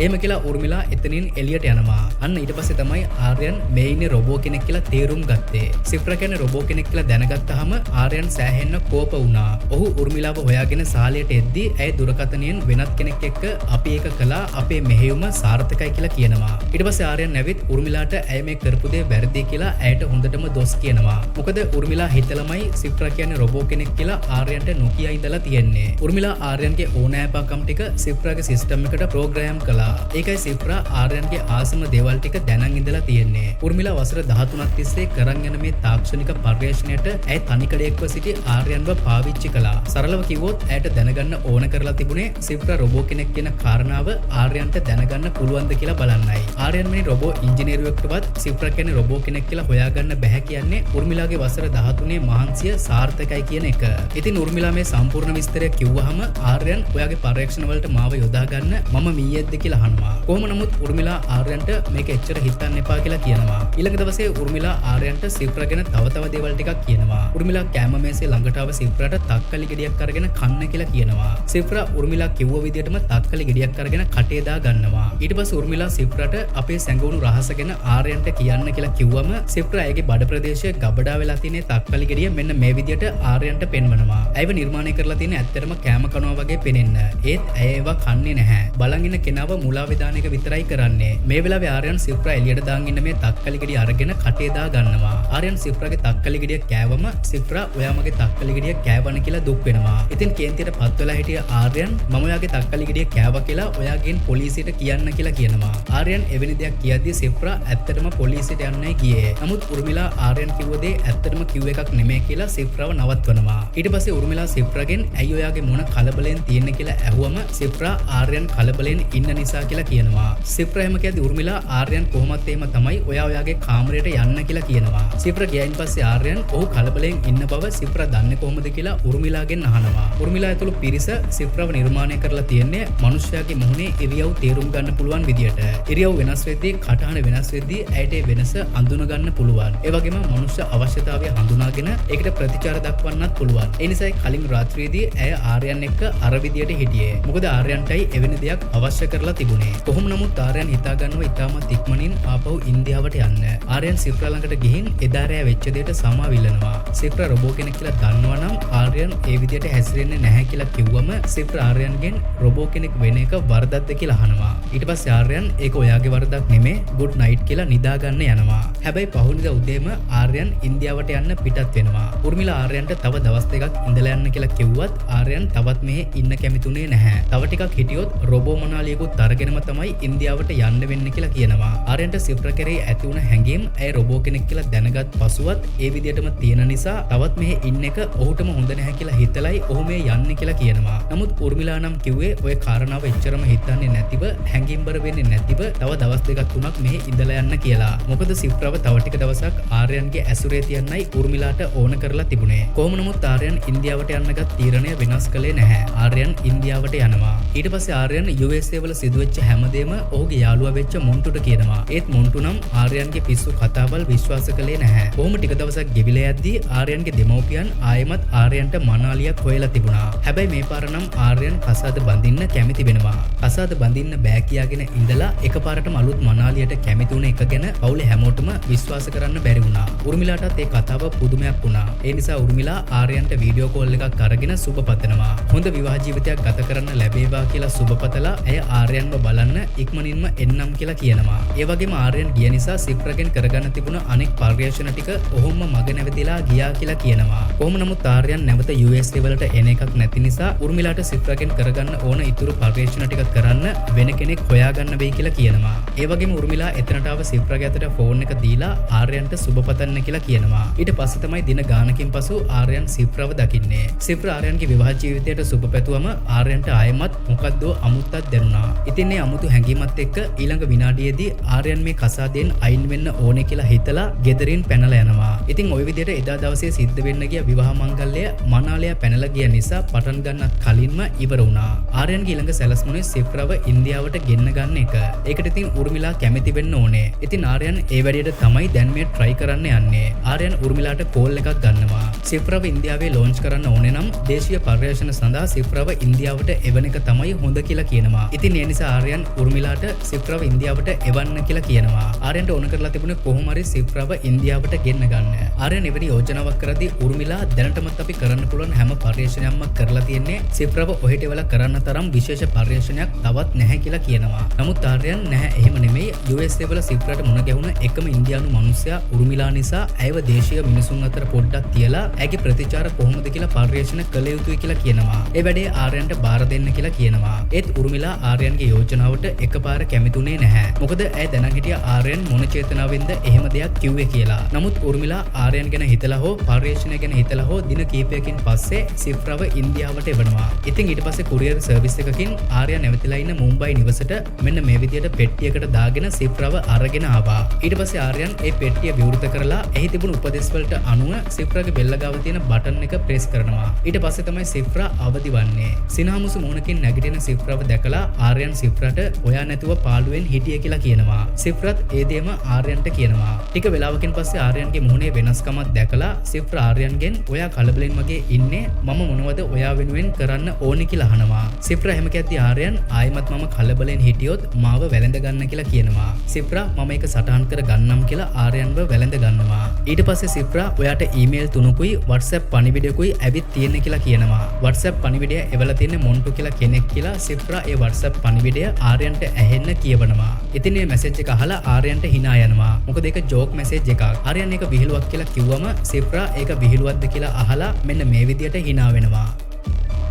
එහෙම කියලා උර්මිලා එතනින් එළියට යනවා. අන්න ඊට පස්සේ තමයි ආර්යන් මේ ඉන්නේ රොබෝ කෙනෙක් කියලා තේරුම් ගත්තේ. සිෆ්‍රා කියන්නේ රොබෝ කෙනෙක් කියලා දැනගත්තාම ආර්යන් සෑහෙන්න කෝප වුණා. ඔහු උර්මිලාව හොයාගෙන සාලයට එද්දී ඇය දුරකථනයෙන් වෙනත් කෙනෙක් එක්ක අපි ඒක කළා, අපේ මෙහෙයුම සාර්ථකයි කියලා කියනවා. ඊට පස්සේ ආර්යන් ඇවිත් උර්මිලාට ඇය මේ කරපු දේ වැරදි කියලා ඇයට හොඳටම දොස් කියනවා. මොකද උර්මිලා හිතලමයි සිෆ්‍රා කියන්නේ රොබෝ කෙනෙක් කියලා ආර්යන්ට නොකිය ඉඳලා තියෙන්නේ. උර්මිලා ආර්යන්ගේ ඕනෑපකම් ටික සිෆ්‍රාගේ සිස්ටම් එකට ප්‍රෝග්‍රෑම් කළා. ඒකයි සිෆ්‍රා ආර්යන්ගේ ආසම දේවල් ටික දැනන් ඉඳලා තියෙන්නේ. උර්මිලා වසර 13ක් තිස්සේ කරන් යන මේ තාක්ෂණික පර්යේෂණයට ඇය තනිකඩයක්ව සිටි ආර්යන්ව පාවිච්චි කළා. සරලව කිව්වොත් ඇයට දැනගන්න ඕන කරලා තිබුණේ සිෆ්‍රා රොබෝ කෙනෙක් කියන කාරණාව ආර්යන්ට දැනගන්න පුළුවන්ද කියලා බලන්නයි. ආර්යන් මේ රොබෝ ඉංජිනේරුවෙක්ටවත් සිෆ්‍රා කියන්නේ රොබෝ කෙනෙක් කියලා හොයාගන්න බැහැ කියන්නේ උර්මිලාගේ වසර 13 මහන්සිය සාර්ථකයි කියන එක. ඉතින් උර්මිලා මේ සම්පූර්ණ විස්තරය කිව්වහම ආර්යන් ඔයාගේ පරීක්ෂණ වලට මාව යොදා ගන්න මම මීයේද්ද කියලා අහනවා. කොහොම නමුත් උර්මිලා ආර්යන්ට මේක එච්චර හිතන්න එපා කියලා කියනවා. ඊළඟ දවසේ උර්මිලා ආර්යන්ට සිෆ්‍රා ගැන තව දේවල් ටිකක් කියනවා. උර්මිලා කැම මේසේ ළඟට ආව සිෆ්‍රාට තක්කලි ගෙඩියක් අරගෙන කන්න කියලා කියනවා. සිෆ්‍රා උර්මිලා කිව්ව විදිහටම තක්කලි ගෙඩියක් අරගෙන කටේ දා ගන්නවා. ඊට පස්සේ උර්මිලා සිෆ්‍රාට අපේ සැඟවුණු රහස ගැන ආර්යන්ට කියන්න කියලා කිව්වම සිෆ්‍රා ඇයගේ බඩ ප්‍රදේශයේ ගබඩා වෙලා තියෙන තක්කලි ගෙඩිය මෙන්න මේ විදිහට ආර්යන්ට පෙන්වනවා. ඇයව නිර්මාණය කරලා තියෙන ඇත්තටම කෑම කනවා වගේ පෙනෙන්න. ඒත් ඇය ඒවා කන්නේ නැහැ. බලන් ඉන්න කෙනාව මුලා විදාන එක විතරයි කරන්නේ. මේ වෙලාවේ ආර්යන් සිෆ්‍රා එළියට දාන් ඉන්න මේ තක්කලි ගෙඩිය අරගෙන කටේ දා ගන්නවා. ආර්යන් සිෆ්‍රාගේ තක්කලි ගෙඩිය කෑවම සිෆ්‍රා ඔයා මගේ තක්කලි ගෙඩිය කෑවන කියලා දුක් වෙනවා. ඉතින් කේන්තියට පත් වෙලා හිටිය ආර්යන් මම ඔයාගේ තක්කලි ගෙඩිය කෑවා කියලා ඔයාගෙන් පොලිසියට කියන්න කියලා කියනවා. ආර්යන් එවැනි දෙයක් කියද්දී සිෆ්‍රා ඇත්තටම පොලිසියට යන්නයි ගියේ. නමුත් උර්මිලා ආර්යන් කිව්ව දේ ඇත්තටම කිව්ව එකක් නෙමෙයි කියලා සිෆ්‍රාව නවත්වනවා. ඊට පස්සේ උර්මිලා සිෆ්‍රාගෙන් ඇයි ඔයාගේ මොන කලබලෙන් තියෙන්නේ කියලා ඇහුවම සිෆ්‍රා ආර්යන් කලබලෙන් ඉන්න නිසා කියලා කියනවා. සිෆ්‍රා එහෙම කියද්දී උර්මිලා ආර්යන් කොහොමත් එහෙම තමයි ඔයාගේ කාමරයට යන්න කියලා කියනවා. සිෆ්‍රා ගියයින් පස්සේ ආර්යන් ඔහු කලබලෙන් ඉන්න බව සිෆ්‍රා දන්නේ කොහොමද කියලා උර්මිලාගෙන් අහනවා. උර්මිලා ඇතුළු පිරිස සිෆ්‍රාව නිර්මාණය කරලා තියෙන්නේ මනුෂ්‍යයාගේ මුහුණේ ඉරියව් තේරුම් ගන්න පුළුවන් විදියට. ඉරියව් වෙනස් වෙද්දී කටහඬ වෙනස් වෙද්දී ඇයට ඒ වෙනස අඳුන ගන්න පුළුවන්. ඒ වගේම මනුෂ්‍ය අවශ්‍යතාවය හඳුනාගෙන ඒකට ප්‍රතිචාර දක්වන්නත් පුළුවන්. ඒ නිසායි කලින් රාත්‍රියේදී ඇය ආර්යන් එක්ක අර විදියට හිටියේ. මොකද ආර්යන්ටයි එවැනි දෙයක් අවශ්‍ය කරලා තිබුණේ. කොහොම නමුත් ආර්යන් හිතා ගන්නවා ඉතාමත් ඉක්මනින් ආපහු ඉන්දියාවට යන්න. ආර්යන් සිෆ්‍රා ළඟට ගිහින් එදා රෑ වෙච්ච දෙයට සමාවිල්ලනවා. සිෆ්‍රා රොබෝ කෙනෙක් කියලා දන්නවා නම් ආර්යන් ඒ විදියට හැසිරෙන්නේ නැහැ කියලා කිව්වම සිෆ්‍රා ආර්යන්ගෙන් රොබෝ කෙනෙක් වෙන එක වරදක්ද කියලා අහනවා. ඊට පස්සේ ආර්යන් ඒක ඔයාගේ වරදක් නෙමෙයි, good night කියලා නිදා ගන්න යනවා. හැබැයි පහුගියදා උදේම ආර්යන් ඉන්දියාවට යන්න පිටත් වෙනවා. උර්මිලා ආර්යන්ට තව දවස් දෙකක් ඉඳලා යන්න කියලා කිව්වත් ආර්යන් තවත් මෙහෙ ඉන්න කැමතුනේ නැහැ. තව ටිකක් හිටියොත් රොබෝ මනාලියකුත් අරගෙනම තමයි ඉන්දියාවට යන්න වෙන්න කියලා කියනවා. ආර්යන්ට සිප්‍ර කෙරෙහි ඇති වුණ හැඟීම් ඇය රොබෝ කෙනෙක් කියලා දැනගත් පසුවත් ඒ විදිහටම තියෙන නිසා තවත් මෙහෙ ඉන්න එක ඔහුටම හොඳ නැහැ කියලා හිතලයි ඔහු මේ යන්නේ කියලා කියනවා. නමුත් උර්මිලා නම් කිව්වේ ඔය කාරණාව එච්චරම හිතන්නේ නැතිව හැඟීම්බර වෙන්නේ නැතිව තව දවස් දෙකක් තුනක් මෙහෙ ඉඳලා යන්න කියලා. මොකද සිප්‍රව තව ටික දවසක් ආර්යන්ගේ ඇසුරේ තියන්නයි උර්මිලාට ඕන කරලා තිබුණේ. කොහොම නමුත් ආර්යන් ඉන්දියාවට යන්නගත් තීරණය වෙනස් කළේ නැහැ. ආර්යන් ඉන්දියාවට යනවා. ඊට පස්සේ ආර්යන් USA වල සිදුවෙච්ච හැමදේම ඔහුගේ යාළුවා වෙච්ච මොන්ටුට කියනවා. ඒත් මොන්ටු නම් ආර්යන්ගේ පිස්සු කතාවල් විශ්වාස කළේ නැහැ. කොහොම ටික දවසක් ගෙවිලා යද්දී ආර්යන්ගේ දෙමව්පියන් ආයෙමත් ආර්යන්ට මනාලියක් හොයලා තිබුණා. හැබැයි මේ පාර නම් ආර්යන් කසාද බඳින්න කැමති වෙනවා. කසාද බඳින්න බෑ කියාගෙන ඉඳලා එකපාරටම අලුත් මනාලියට කැමති වුණ එක ගැන පවුලේ හැමෝටම විශ්වාස කරන්න බැරි වුණා. උර්මිලාටත් ඒ කතාව පුදුමයක් වුණා. ඒ නිසා උර්මිලා ආර්යන්ට වීඩියෝ කෝල් එකක් අරගෙන සුබ පතනවා. හොඳ විවාහ ජීවිතයක් ගත කරන්න ලැබේවා කියලා සුබ පතලා ඇය ආර්යන්ව බලන්න ඉක්මනින්ම එන්නම් කියලා කියනවා. ඒ වගේම ආර්යන් ගිය නිසා සිප්‍රගෙන් කරගන්න තිබුණ අනෙක් පර්යේෂණ ටික ඔහොම මග නැවතිලා ගියා කියලා කියනවා. කොහොම නමුත් ආර්යන් නැවත USA වලට එන එකක් නැති නිසා උර්මිලාට සිප්‍රගෙන් කරගන්න ඕන ඉතුරු පර්යේෂණ ටික කරන්න වෙන කෙනෙක් හොයාගන්න වෙයි කියලා කියනවා. ඒ වගේම උර්මිලා එතනට ආව සිප්‍රගේ අතට ෆෝන් එක දීලා ආර්යන්ට සුබ පතන්න කියලා කියනවා. ඊට පස්සේ තමයි දින ගානකින් පසු ආර්යන් සිප්‍රව දකින්නේ. සිප්‍ර ආර්යන්ගේ විවාහ ජීවිතයට සුබ පැතුවම ආර්යන්ට ආයෙමත් මොකද්ද අමුත්තක් දැනුණා. ඉතින් මේ අමුතු හැඟීමත් එක්ක ඊළඟ විනාඩියේදී ආර්යන් මේ කසාදයෙන් අයින් වෙන්න ඕනේ කියලා හිතලා ගෙදරින් පැනලා යනවා. ඉතින් ওই විදිහට එදා දවසේ සිද්ධ වෙන්න ගිය විවාහ මංගල්‍යය මනාලය පැනලා ගිය නිසා පටන් ගන්නත් කලින්ම ඉවර වුණා. ආර්යන්ගේ ඊළඟ සැලසුමනේ සිප්‍රව ඉන්දියාවට ගෙන්න ගන්න එක. ඒකට ඉතින් උර්මිලා කැමති වෙන්න ඕනේ. ඉතින් ආර්යන් ඒ වැඩේට තමයි දැන් මේ try කරන්න යන්නේ. ආර්යන් උර්මිලාට කෝල් එකක් ගන්නවා. සිප්‍රව ඉන්දියාවේ ලොන්ච් කරන්න ඕනේ නම් දේශීය පර්යේෂණ සඳහා සිප්‍රව ඉන්දියාවට එවන එක තමයි හොඳ කියලා කියනවා. ඉතින් ඒ නිසා ආර්යන් උර්මිලාට සිප්‍රව ඉන්දියාවට එවන්න කියලා කියනවා. ආර්යන්ට ඕන කරලා තිබුණේ කොහොම හරි සිප්‍රව ඉන්දියාවට ගෙන්න ගන්න. ආර්යන් එවැනි යෝජනාවක් කරද්දී උර්මිලා දැනටමත් අපි කරන්න පුළුවන් හැම පර්යේෂණයක්ම කරලා තියෙන්නේ සිප්‍රව ඔහෙට වෙලා කරන්න තරම් විශේෂ පර්යේෂණයක් තවත් නැහැ කියලා කියනවා. නමුත් ආර්යන් නැහැ එහෙම නෙමෙයි USA වල සිප්‍රට මුණ ගැහුණ එකම ඉන්දියානු මිනිසයා උර්මිලා නිසා ඇයව දේශීය මිනිසුන් අතර පොඩ්ඩක් තියලා ඇගේ ප්‍රතිචාර කොහොමද කියලා පර්යේෂණ කළ යුතුයි කියලා කියනවා. ඒ වැඩේ ආර්යන්ට බාර දෙන්න කියලා කියනවා. ඒත් උර්මිලා ආර්යන්ගේ යෝජනාවට එකපාර කැමතුනේ නැහැ. මොකද ඇය දැනන් හිටියා ආර්යන් මොන චේතනාවෙන්ද එහෙම දෙයක් කිව්වේ කියලා. නමුත් උර්මිලා ආර්යන් ගැන හිතලා හෝ පර්යේෂණය ගැන හිතලා හෝ දින කීපයකින් පස්සේ සිප්‍රව ඉන්දියාවට එවනවා. ඉතින් ඊට පස්සේ කුරියර් සර්විස් එකකින් ආර්යන් නැවතිලා ඉන්න මුම්බයි නිවසට මෙන්න මේ විදියට පෙට්ටියකට දාගෙන සිප්‍රව අරගෙන ආවා. ඊට පස්සේ ආර්යන් ඒ පෙට්ටිය විවෘත කරලා එහි තිබුණු උපදෙස් වලට අනුව සිප්‍රගේ බෙල්ල ගාව තියෙන බටන් එක ප්‍රෙස් කරනවා. ඊට පස්සේ තමයි සිප්‍රා අවදි වන්නේ. සිනහමුසු මුණකින් නැගිටින සිප්‍රව දැකලා ආර්යන් සිප්‍රට ඔයා නැතුව පාළුවෙන් හිටිය කියලා කියනවා. සිප්‍රත් ඒ දේම ආර්යන්ට කියනවා. ටික වෙලාවකින් පස්සේ ආර්යන්ගේ මුහුණේ වෙනස්කමක් දැකලා සිප්‍ර ආර්යන්ගෙන් ඔයා කලබලෙන් වගේ ඉන්නේ මම මොනවද ඔයා වෙනුවෙන් කරන්න ඕනේ කියලා අහනවා. සිප්‍ර එහෙම කියද්දී ආර්යන් ආයිමත් මම කලබලෙන් හිටියොත් මාව වැළඳ ගන්න කියලා කියනවා. සිප්‍රා මම ඒක සටහන් කර ගන්නම් කියලා ආර්යන්ව වැළඳ ගන්නවා. ඊට පස්සේ සිප්‍රා ඔයාට ඊමේල් තුනකුයි WhatsApp පණිවිඩයකුයි ඇවිත් තියෙන කියලා කියනවා. WhatsApp පණිවිඩය එවලා තියෙන්නේ මොන්ටු කියලා කෙනෙක් කියලා සිප්‍රා ඒ WhatsApp පණිවිඩය ආර්යන්ට ඇහෙන්න කියවනවා. ඉතින් මේ මැසේජ් එක අහලා ආර්යන්ට hina යනවා. මොකද ඒක ජෝක් මැසේජ් එකක්. ආර්යන් ඒක විහිළුවක් කියලා කිව්වම සිප්‍රා ඒක විහිළුවක්ද කියලා අහලා මෙන්න මේ විදියට hina වෙනවා.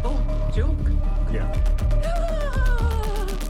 Oh, joke. Yeah.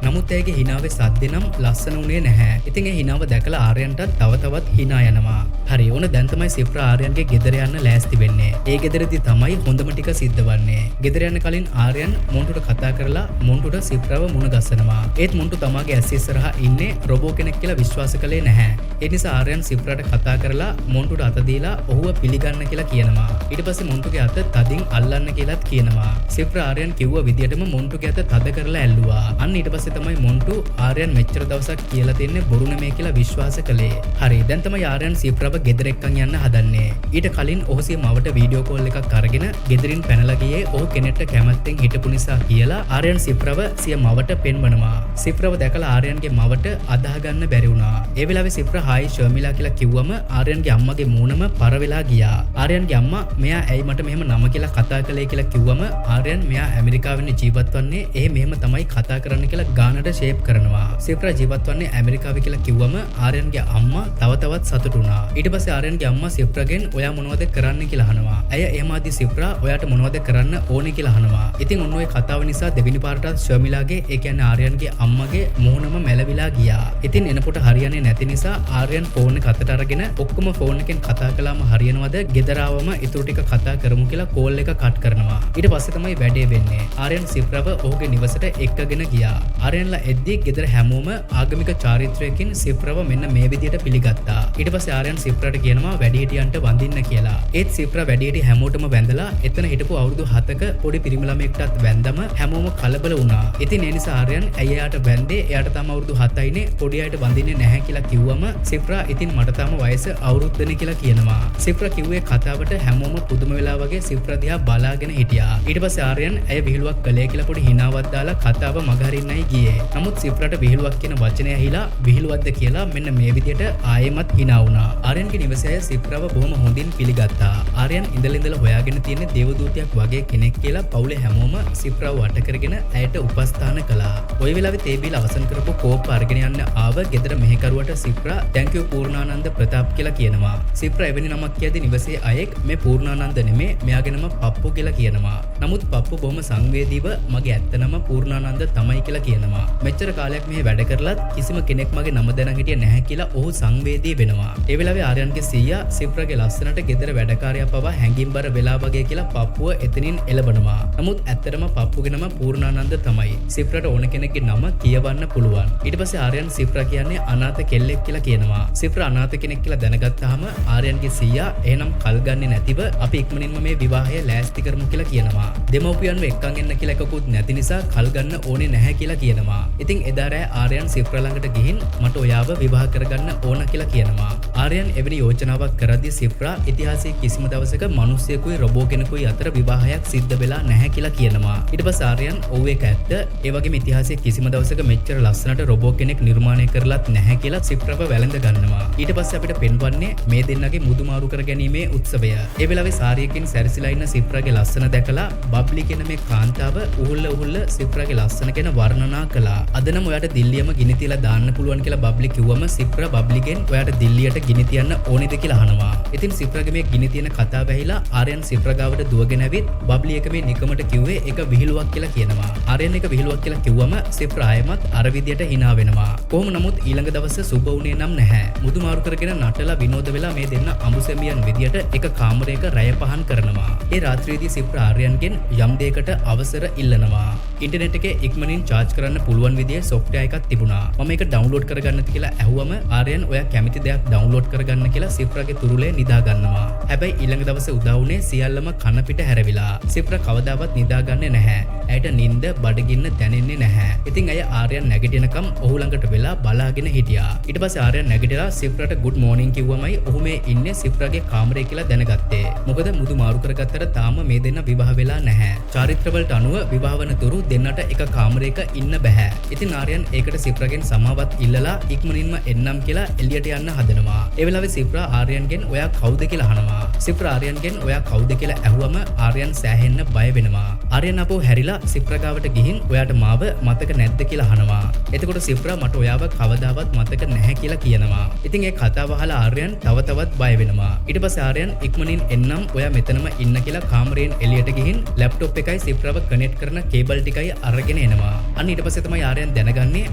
නමුත් ඇයගේ හිනාවේ සද්දේ නම් ලස්සන උනේ නැහැ. ඉතින් ඒ හිනාව දැකලා ආර්යන්ට තව තවත් hina යනවා. හරි ඕන දැන් තමයි සිප්‍රා ආර්යන්ගේ ගෙදර යන්න ලෑස්ති වෙන්නේ. ඒ ගෙදරදී තමයි හොඳම ටික සිද්ධ වන්නේ. ගෙදර යන්න කලින් ආර්යන් මොන්ටුට කතා කරලා මොන්ටුට සිප්‍රාව මුණ ගැසෙනවා. ඒත් මොන්ටු තමාගේ ඇස් ඉස්සරහා ඉන්නේ රොබෝ කෙනෙක් කියලා විශ්වාස කළේ නැහැ. ඒ නිසා ආර්යන් සිප්‍රාට කතා කරලා මොන්ටුට අත දීලා ඔහුව පිළිගන්න කියලා කියනවා. ඊට පස්සේ මොන්ටුගේ අත තදින් අල්ලන්න කියලාත් කියනවා. සිප්‍රා ආර්යන් කිව්ව විදියටම මොන්ටුගේ අත තද කරලා ඇල්ලුවා. අන්න ඊට පස්සේ තමයි මොන්ටු ආර්යන් මෙච්චර දවසක් කියලා තින්නේ බොරු නෙමෙයි කියලා විශ්වාස කළේ. හරි දැන් තමයි ආර්යන් සිප්‍රාව ගෙදර එක්කන් යන්න හදන්නේ. ඊට කලින් ඔහු සිය මවට වීඩියෝ කෝල් එකක් අරගෙන ගෙදරින් පැනලා ගියේ ඔහු කෙනෙක්ට කැමැත්තෙන් හිටපු නිසා කියලා ආර්යන් සිප්‍රාව සිය මවට පෙන්වනවා. සිප්‍රාව දැකලා ආර්යන්ගේ මවට අදාහ ගන්න බැරි වුණා. ඒ වෙලාවේ සිප්‍රා හායි ශර්මිලා කියලා කිව්වම ආර්යන්ගේ අම්මගේ මූණම පර වෙලා ගියා. ආර්යන්ගේ අම්මා මෙයා ඇයි මට මෙහෙම නම කියලා කතා කළේ කියලා කිව්වම ආර්යන් මෙයා ඇමරිකාවෙන් ජීවත් වන්නේ එහෙ මෙහෙම තමයි කතා කරන්න කියලා ගානට ෂේප් කරනවා. සිප්‍රා ජීවත් වන්නේ ඇමරිකාවේ කියලා කිව්වම ආර්යන්ගේ අම්මා තව තවත් සතුටු වුණා. ඊට පස්සේ ආර්යන්ගේ අම්මා සිප්‍රාගෙන් ඔයා මොනවද කරන්න කියලා අහනවා. ඇය එහෙමාදී සිප්‍රා ඔයාට මොනවද කරන්න ඕනේ කියලා අහනවා. ඉතින් ඔන්න ඔය කතාව නිසා දෙවෙනි පාරටත් ශර්මිලාගේ ඒ කියන්නේ ආර්යන්ගේ අම්මගේ මූණම මැලවිලා ගියා. ඉතින් එනකොට හරියන්නේ නැති නිසා ආර්යන් ෆෝන් එක අතට අරගෙන ඔක්කොම ෆෝන් එකෙන් කතා කළාම හරියනවද ගෙදර ආවම ඊටු ටික කතා කරමු කියලා කෝල් එක කට් කරනවා. ඊට පස්සේ තමයි වැඩේ වෙන්නේ. ආර්යන් සිප්‍රාව ඔහුගේ නිවසට එක්කගෙන ගියා. ආර්යන්ලා එද්දී ගෙදර හැමෝම ආගමික චාරිත්‍රයකින් සිප්‍රාව මෙන්න මේ විදියට පිළිගත්තා. ඊට පස්සේ ආර්යන් සිප්‍රාට කියනවා වැඩිහිටියන්ට වඳින්න කියලා. ඒත් සිප්‍රා වැඩිහිටි හැමෝටම වැඳලා එතන හිටපු අවුරුදු 7ක පොඩි පිරිමි ළමයෙක්ටත් වැඳම හැමෝම කලබල වුණා. ඉතින් ඒ නිසා ආර්යන් ඇයි එයාට වැඳේ? එයාට තාම අවුරුදු 7යිනේ පොඩි අයට වඳින්නේ නැහැ කියලා කිව්වම සිප්‍රා ඉතින් මට තාම වයස අවුරුද්දනේ කියලා කියනවා. සිප්‍රා කිව්වේ කතාවට හැමෝම පුදුම වෙලා වගේ සිප්‍රා දිහා බලාගෙන හිටියා. ඊට පස්සේ ආර්යන් ඇය විහිළුවක් කළේ කියලා පොඩි හිනාවක් දාලා කතාව මගහරින්නයි ගියේ. නමුත් සිප්‍රාට විහිළුවක් කියන වචනය ඇහිලා විහිළුවක්ද කියලා මෙන්න මේ විදියට ආයෙමත් hina වුණා. ආර්යන්ගේ නිවසේ සිප්‍රාව බොහොම හොඳින් පිළිගත්තා. ආර්යන් ඉඳලා හොයාගෙන තියෙන දේවදූතයෙක් වගේ කෙනෙක් කියලා පවුලේ හැමෝම සිප්‍රාව වට කරගෙන ඇයට උපස්ථාන කළා. ওই වෙලාවේ තේ බීල අවසන් කරපු කෝප්ප අරගෙන යන්න ආව ගෙදර මෙහෙකරුවට සිප්‍රා thank you පූර්ණානන්ද ප්‍රතාප් කියලා කියනවා. සිප්‍රා එවැනි නමක් කියද්දී නිවසේ අයෙක් මේ පූර්ණානන්ද නෙමේ මෙයාගේ නම පප්පු කියලා කියනවා. නමුත් පප්පු බොහොම සංවේදීව මගේ ඇත්ත නම පූර්ණානන්ද තමයි කියලා කියනවා. මෙච්චර කාලයක් මෙහි වැඩ කරලත් කිසිම කෙනෙක් මගේ නම දැනන් හිටියේ නැහැ කියලා ඔහු සංවේදී වෙනවා. ඒ වෙලාවේ ආර්යන්ගේ සීයා සිප්‍රාගේ ලස්සනට ගෙදර වැඩකාරයා පවා හැංගිම්බර වෙලා වගේ කියලා පප්පුව එතනින් එළබනවා. නමුත් ඇත්තටම පප්පුගේ නම පූර්ණානන්ද තමයි. සිප්‍රාට ඕන කෙනෙක්ගේ නම කියවන්න පුළුවන්. ඊට පස්සේ ආර්යන් සිප්‍රා කියන්නේ අනාථ කෙල්ලෙක් කියලා කියනවා. සිප්‍රා අනාථ කෙනෙක් කියලා දැනගත්තාම ආර්යන්ගේ සීයා එහෙනම් කල් ගන්නේ නැතිව අපි ඉක්මනින්ම මේ විවාහය ලෑස්ති කරමු කියලා කියනවා. දෙමව්පියන්ව එක්කන් එන්න කියලා එකකුත් නැති නිසා කල් ගන්න ඕනේ නැහැ කියලා කියනවා. ඉතින් එදා රෑ ආර්යන් සිප්‍රා ළඟට ගිහින් මට ඔයාව විවාහ කරගන්න ඕන කියලා කියනවා. ආර්යන් එවැනි යෝජනාවක් කරද්දී සිප්‍රා ඉතිහාසයේ කිසිම දවසක මිනිස්සෙකුයි රොබෝ කෙනෙකුයි අතර විවාහයක් සිද්ධ වෙලා නැහැ කියලා කියනවා. ඊට පස්සේ ආර්යන් ඔව් ඒක ඇත්ත. ඒ වගේම ඉතිහාසයේ කිසිම දවසක මෙච්චර ලස්සනට රොබෝ කෙනෙක් නිර්මාණය කරලත් නැහැ කියලා සිප්‍රාව වැළඳ ගන්නවා. ඊට පස්සේ අපිට පෙන්වන්නේ මේ දෙන්නගේ මුදුමාරු කර ගැනීමේ උත්සවය. ඒ වෙලාවේ සාරියකින් සැරසිලා ඉන්න සිප්‍රාගේ ලස්සන දැකලා බබ්ලි කියන මේ කාන්තාව උහුල්ල සිප්‍රාගේ ලස්සන ගැන වර්ණනා කළා. අද නම් ඔයාට දිල්ලියම ගිනි තියලා දාන්න පුළුවන් කියලා බබ්ලි කිව්වම සිප්‍රා බබ්ලිගෙන් ඔයාට දිල්ලියට ගිනි තියන්න ඕනේද කියලා අහනවා. ඉතින් සිප්‍රාගේ මේ ගිනි තියන කතාව ඇහිලා ආර්යන් සිප්‍රා ගාවට දුවගෙන ඇවිත් බබ්ලි එක මේ නිකමට කිව්වේ ඒක විහිළුවක් කියලා කියනවා. ආර්යන් එක විහිළුවක් කියලා කිව්වම සිප්‍රා ආයෙමත් අර විදියට hina වෙනවා. කොහොම නමුත් ඊළඟ දවසේ සුබ වුණේ නම් නැහැ. මුදුමාරු කරගෙන නටලා විනෝද වෙලා මේ දෙන්න අමුසෙමියන් විදියට එක කාමරයක රැය පහන් කරනවා. ඒ රාත්‍රියේදී සිප්‍රා ආර්යන්ගෙන් යම් දෙයකට අවසර ඉල්ලනවා. ඉන්ටර්නෙට් එකේ ඉක්මනින් charge කරන්න පුළුවන් විදිහේ software එකක් තිබුණා. මම ඒක download කරගන්නත් කියලා ඇහුවම ආර්යන් ඔයා කැමති දෙයක් download කරගන්න කියලා සිප්‍රාගේ තුරුලේ නිදා ගන්නවා. හැබැයි ඊළඟ දවසේ උදා වුණේ සියල්ලම කන පිට හැරවිලා. සිප්‍රා කවදාවත් නිදාගන්නේ නැහැ. ඇයට නිින්ද බඩගින්න දැනෙන්නේ නැහැ. ඉතින් ඇය ආර්යන් නැගිටිනකම් ඔහු ළඟට වෙලා බලාගෙන හිටියා. ඊට පස්සේ ආර්යන් නැගිටලා සිප්‍රාට good morning කිව්වමයි ඔහු මේ ඉන්නේ සිප්‍රාගේ කාමරේ කියලා දැනගත්තේ. මොකද මුදු මාරු කරගත්තට තාම මේ දෙන්න විවාහ වෙලා නැහැ. චාරිත්‍රවලට අනුව විවාහ වන තුරු දෙන්නට එක කාමරයක ඉන්න බෑ. ඉතින් ආර්යන් ඒකට සිප්‍රාගෙන් සමාවත් ඉල්ලලා ඉක්මනින්ම එන්නම් කියලා එළියට යන්න හදනවා. ඒ වෙලාවේ සිප්‍රා ආර්යන්ගෙන් ඔයා කවුද කියලා අහනවා. සිප්‍රා ආර්යන්ගෙන් ඔයා කවුද කියලා ඇහුවම ආර්යන් සෑහෙන්න බය වෙනවා. ආර්යන් අපෝ හැරිලා සිප්‍රා ගාවට ගිහින් ඔයාට මාව මතක නැද්ද කියලා අහනවා. එතකොට සිප්‍රා මට ඔයාව කවදාවත් මතක නැහැ කියලා කියනවා. ඉතින් ඒ කතාව අහලා ආර්යන් තව තවත් බය වෙනවා. ඊට පස්සේ ආර්යන් ඉක්මනින් එන්නම් ඔයා මෙතනම ඉන්න කියලා කාමරයෙන් එළියට ගිහින් ලැප්ටොප් එකයි සිප්‍රාව කනෙක්ට් කරන කේබල් ටිකයි අරගෙන එනවා. අන්න ඊට පස්සේ තමයි ආර්යන් දැනගන්නේ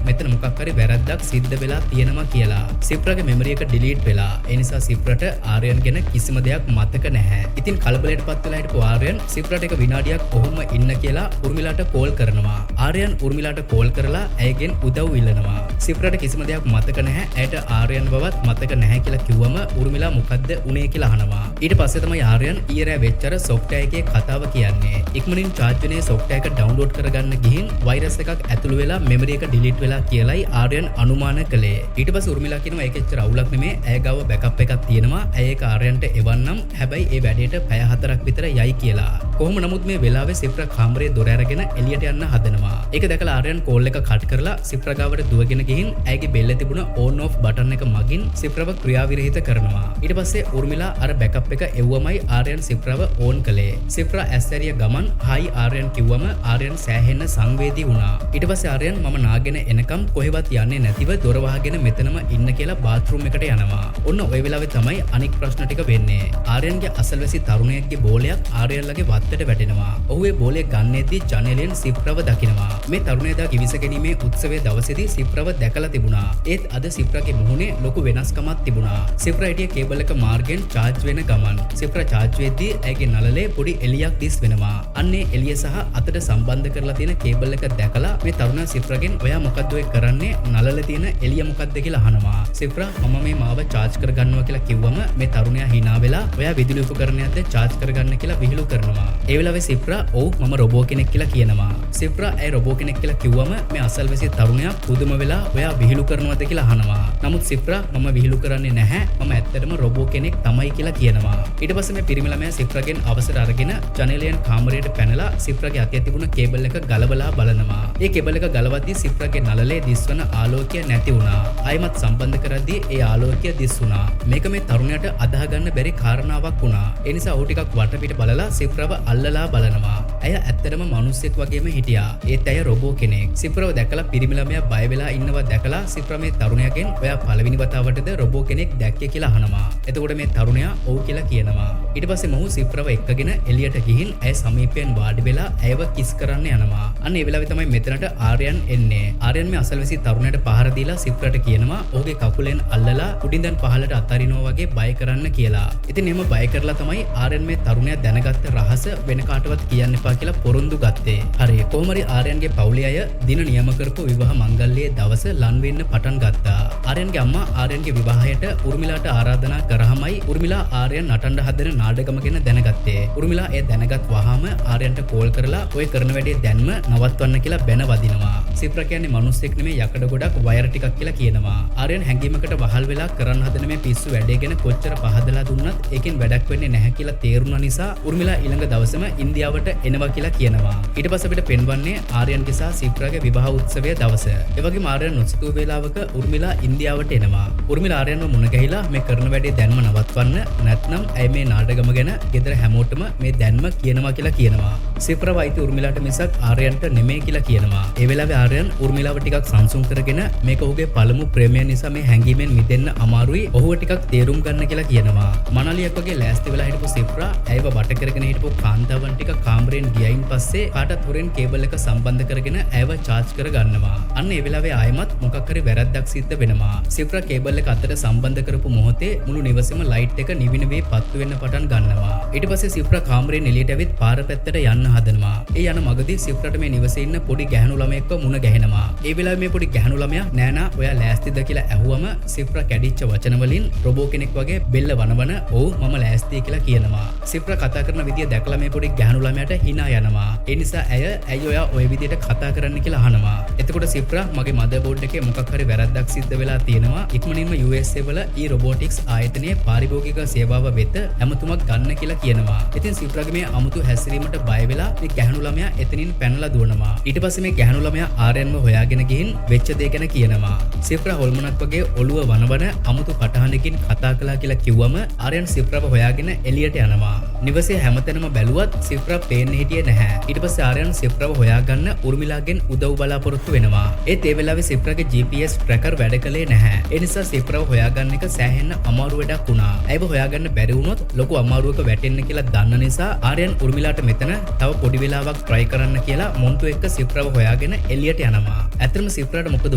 මෙතන මොකක් හරි වැරද්දක් සිද්ධ වෙලා තියෙනවා කියලා. සිප්‍රාගේ මෙමරි එක ඩිලීට් වෙලා. ඒ නිසා සිප්‍රාට ආර්යන් ගැන කිසිම දෙයක් මතක නැහැ. ඉතින් කලබලයටපත් වෙලා හිටපු ආර්යන් සිප්‍රාට එක විනාඩියක් කොහොම ඉන්න කියලා උර්මිලාට කෝල් කරනවා. ආර්යන් උර්මිලාට කෝල් කරලා ඇයගෙන් උදව් ඉල්ලනවා. සිප්‍රාට කිසිම දෙයක් මතක නැහැ. ඇයට ආර්යන් බවත් මතක නැහැ කියලා කිව්වම උර්මිලා මොකද්ද උනේ කියලා අහනවා. ඊට පස්සේ තමයි ආර්යන් ඊරෑ වෙච්චර software එකේ කතාව කියන්නේ. ඉක්මනින් charge වෙනේ software එක download කරගන්න ගිහින් virus එකක් ඇතුළු වෙලා memory එක delete වෙලා කියලායි ආර්යන් අනුමාන කළේ. ඊට පස්සේ උර්මිලා කියනවා ඒක එච්චර අවුලක් නෙමේ. ඇය ගාව backup එකක් තියෙනවා. ඇය ඒක ආර්යන්ට එවන්නම්. හැබැයි ඒ වැඩේට පැය 4ක් විතර යයි කියලා. කොහොම නමුත් මේ වෙලාවේ සිප්‍රා සිප්‍රා කාමරේ දොර අරගෙන එළියට යන්න හදනවා. ඒක දැකලා ආර්යන් කෝල් එක කට් කරලා සිප්‍රා ගාවට දුවගෙන ගිහින් ඇයගේ බෙල්ලේ තිබුණ ඕන් ඔෆ් බටන් එක මගින් සිප්‍රාව ක්‍රියාවිරහිත කරනවා. ඊට පස්සේ උර්මිලා අර බෑකප් එක එව්වමයි ආර්යන් සිප්‍රාව ඕන් කළේ. සිප්‍රා ඇස්තරිය ගමන් හයි ආර්යන් කිව්වම ආර්යන් සෑහෙන්න සංවේදී වුණා. ඊට පස්සේ ආර්යන් මම නාගෙන එනකම් කොහෙවත් යන්නේ නැතිව දොර වහගෙන මෙතනම ඉන්න කියලා බාත්රූම් එකට යනවා. ඔන්න ওই වෙලාවේ තමයි අනික් ප්‍රශ්න ටික වෙන්නේ. ආර්යන්ගේ අසල්වැසි තරුණයෙක්ගේ බෝලයක් ආර්යන්ලගේ වත්තට වැටෙනවා. ඔහු ඒ බෝලය ගන්නේදී ජනේලෙන් සිප්‍රාව දකිනවා. මේ තරුණයා කිවිස ගැනීමේ උත්සවයේ දවසේදී සිප්‍රාව දැකලා තිබුණා. ඒත් අද සිප්‍රාගේ මුහුණේ ලොකු වෙනස්කමක් තිබුණා. සිප්‍රා හිටියේ කේබල් එක මාර්ගෙන් චාර්ජ් වෙන ගමන්. සිප්‍රා චාර්ජ් වෙද්දී ඇගේ නළලේ පොඩි එළියක් දිස් වෙනවා. අන්නේ එළිය සහ අතට සම්බන්ධ කරලා තියෙන කේබල් එක දැකලා මේ තරුණයා සිප්‍රාගෙන් ඔයා මොකද්ද ඔය කරන්නේ? නළලේ තියෙන එළිය මොකද්ද කියලා අහනවා. සිප්‍රා මම මේ මාව චාර්ජ් කරගන්නවා කියලා කිව්වම මේ තරුණයා hina වෙලා ඔයා විදුලි උපකරණයක්ද චාර්ජ් කරගන්න කියලා විහිළු කරනවා. ඒ වෙලාවේ සිප්‍රා ඔව් මම රොබෝ කෙනෙක් කියලා කියනවා. සිප්‍රා ඒ රොබෝ කෙනෙක් කියලා කිව්වම මේ අසල්වැසි තරුණයා පුදුම වෙලා ඔයා විහිළු කරනවද කියලා අහනවා. නමුත් සිප්‍රා මම විහිළු කරන්නේ නැහැ. මම ඇත්තටම රොබෝ කෙනෙක් තමයි කියලා කියනවා. ඊට පස්සේ මේ පිරිමි ළමයා සිප්‍රාගෙන් අවසර අරගෙන ජනේලියන් කාමරයට පැනලා සිප්‍රාගේ අතේ තිබුණ කේබල් එක ගලවලා බලනවා. ඒ කේබල් එක ගලවද්දී සිප්‍රාගේ නළලේ දිස්වන ආලෝකය නැති වුණා. ආයිමත් සම්බන්ධ කරද්දී ඒ ආලෝකය දිස් වුණා. මේක මේ තරුණයාට අදාහ ගන්න බැරි කාරණාවක් වුණා. ඒ නිසා ඔහු ටිකක් වටපිට බලලා සිප්‍රාව අල්ලලා බලනවා. ඇය ඇත්තටම මිනිස්සෙක් වගේම හිටියා. ඒත් ඇය රොබෝ කෙනෙක්. සිප්‍රාව දැකලා පිරිමි ළමයා බය වෙලා ඉන්නවා දැකලා සිප්‍රා මේ තරුණයාගෙන් ඔයා පළවෙනි වතාවටද රොබෝ කෙනෙක් දැක්කේ කියලා අහනවා. එතකොට මේ තරුණයා ඔව් කියලා කියනවා. ඊට පස්සේ මොහු සිප්‍රාව එක්කගෙන එළියට ගිහින් ඇය සමීපයෙන් වාඩි වෙලා ඇයව කිස් කරන්න යනවා. අන්න ඒ වෙලාවේ තමයි මෙතනට ආර්යන් එන්නේ. ආර්යන් මේ අසල්වැසි තරුණයාට පහර දීලා සිප්‍රාට කියනවා ඔහුගේ කකුලෙන් අල්ලලා උඩින්දන් පහළට අතරිනවා වගේ බය කරන්න කියලා. ඉතින් එහෙම බය කරලා තමයි ආර්යන් මේ තරුණයා දැනගත්ත රහස වෙන කාටවත් කියන්න එපා කියලා පොරොන්දු ගත්තේ. හරි කොහොම හරි ආර්යන්ගේ පවුලේ අය දින නියම කරපු විවාහ මංගල්‍යයේ දවස ලන් වෙන්න පටන් ගත්තා. ආර්යන්ගේ අම්මා ආර්යන්ගේ විවාහයට උර්මිලාට ආරාධනා කරාමයි උර්මිලා ආර්යන් නටන්න හදන නාටකම ගැන දැනගත්තේ. උර්මිලා ඒ දැනගත් වහාම ආර්යන්ට කෝල් කරලා ඔය කරන වැඩේ දැන්ම නවත්වන්න කියලා බැන වදිනවා. සිප්‍රා කියන්නේ මිනිස්සෙක් නෙමෙයි යකඩ ගොඩක් වයර් ටිකක් කියලා කියනවා. ආර්යන් හැංගීමකට වහල් වෙලා කරන්න හදන මේ පිස්සු වැඩේ ගැන කොච්චර පහදලා දුන්නත් ඒකෙන් වැඩක් වෙන්නේ නැහැ කියලා තේරුණා නිසා උර්මිලා ඊළඟ දවසේම ඉන්දියාවට එනවා කියලා කියනවා. ඊට පස්සේ අපිට පෙන්වන්නේ ආර්යන්ගේ සහ සිප්‍රාගේ විවාහ උත්සවයේ දවස. ඒ වගේම ආර්යන් නොසිතූ වේලාවක උර්මිලා ඉන්දියාවට එනවා. උර්මිලා ආර්යන්ව මුණ ගැහිලා මේ කරන වැඩේ දැන්ම නවත්වන්න නැත්නම් ඇයි මේ නාටකම ගැන ගෙදර හැමෝටම මේ දැන්ම කියනවා කියලා කියනවා. සිප්‍රා වයිති උර්මිලාට මිසක් ආර්යන්ට නෙමෙයි කියලා කියනවා. ඒ වෙලාවේ ආර්යන් උර්මිලාව ටිකක් සංසුන් කරගෙන මේක ඔහුගේ පළමු ප්‍රේමය නිසා මේ හැංගීමෙන් මිදෙන්න අමාරුයි ඔහුව ටිකක් තේරුම් ගන්න කියලා කියනවා. මනලියක් වගේ ලෑස්ති වෙලා හිටපු සිප්‍රා ඇයව වට කරගෙන හිටපු කාන්තාවන් ටික කාමරෙන් ගියයින් පස්සේ කාටත් හොරෙන් කේබල් එක සම්බන්ධ කරගෙන ඇයව චාර්ජ් කර ගන්නවා. අන්න ඒ වෙලාවේ ආයෙමත් මොකක් හරි වැරද්දක් සිද්ධ වෙනවා. සිප්‍රා කේබල් එක අතට සම්බන්ධ කරපු මොහොතේ මුළු නිවසේම ලයිට් එක නිවින වේ පත්තු වෙන්න පටන් ගන්නවා. ඊට පස්සේ සිප්‍රා කාමරෙන් එළියට ඇවිත් පාර පැත්තට යන්න හදනවා. ඒ යන මගදී සිප්‍රාට මේ නිවසේ ඉන්න පොඩි ගැහණු ළමයෙක්ව මුණ ගැහෙනවා. ඒ වෙලාවේ මේ පොඩි ගැහණු ළමයා නෑනා ඔයා ලෑස්තිද කියලා ඇහුවම සිප්‍රා කැඩිච්ච වචන වලින් රොබෝ කෙනෙක් වගේ බෙල්ල වනවන ඔව් මම ලෑස්තියි කියලා කියනවා. සිප්‍රා කතා කරන විදිය දැකලා මේ පොඩි ගැහණු ළමයාට hina යනවා. ඒ නිසා ඇයි ඔයා ওই විදියට කතා කරන්න කියලා අහනවා. එතකොට සිප්‍රා මගේ මදර්බෝඩ් එකේ මොකක් හරි වැරද්දක් සිද්ධ වෙලා තියෙනවා. ඉක්මනින්ම USA වල robotics ආයතනයේ පාරිභෝගික සේවාව වෙත ඇමතුමක් ගන්න කියලා කියනවා. ඉතින් සිප්‍රාගේ මේ අමුතු හැසිරීමට බය වෙලා මේ ගැහණු ළමයා එතනින් පැනලා දුවනවා. ඊට පස්සේ මේ ගැහණු ළමයා ආර්යන්ව හොයාගෙන ගිහින් වෙච්ච දේ ගැන කියනවා. සිප්‍රා හොල්මනක් වගේ ඔළුව වනවන අමුතු කටහඬකින් කතා කළා කියලා කිව්වම ආර්යන් සිප්‍රාව හොයාගෙන එළියට යනවා. නිවසේ හැමතැනම බැලුවත් සිප්‍රා පේන්නේ හිටියේ නැහැ. ඊට පස්සේ ආර්යන් සිප්‍රාව හොයාගන්න උර්මිලාගෙන් උදව් බලාපොරොත්තු වෙනවා. ඒත් ඒ වෙලාවේ සිප්‍රාගේ GPS tracker වැඩ කළේ නැහැ. ඒ නිසා සිප්‍රාව හොයාගන්න එක සෑහෙන්න අමාරු වැඩක් වුණා. ඇයව හොයාගන්න බැරි වුණොත් ලොකු අමාරුවක වැටෙන්න කියලා දන්න නිසා ආර්යන් උර්මිලාට මෙතන තව පොඩි වෙලාවක් try කරන්න කියලා මොන්ටු එක්ක සිප්‍රාව හොයාගෙන එළියට යනවා. ඇත්තටම සිප්‍රාට මොකද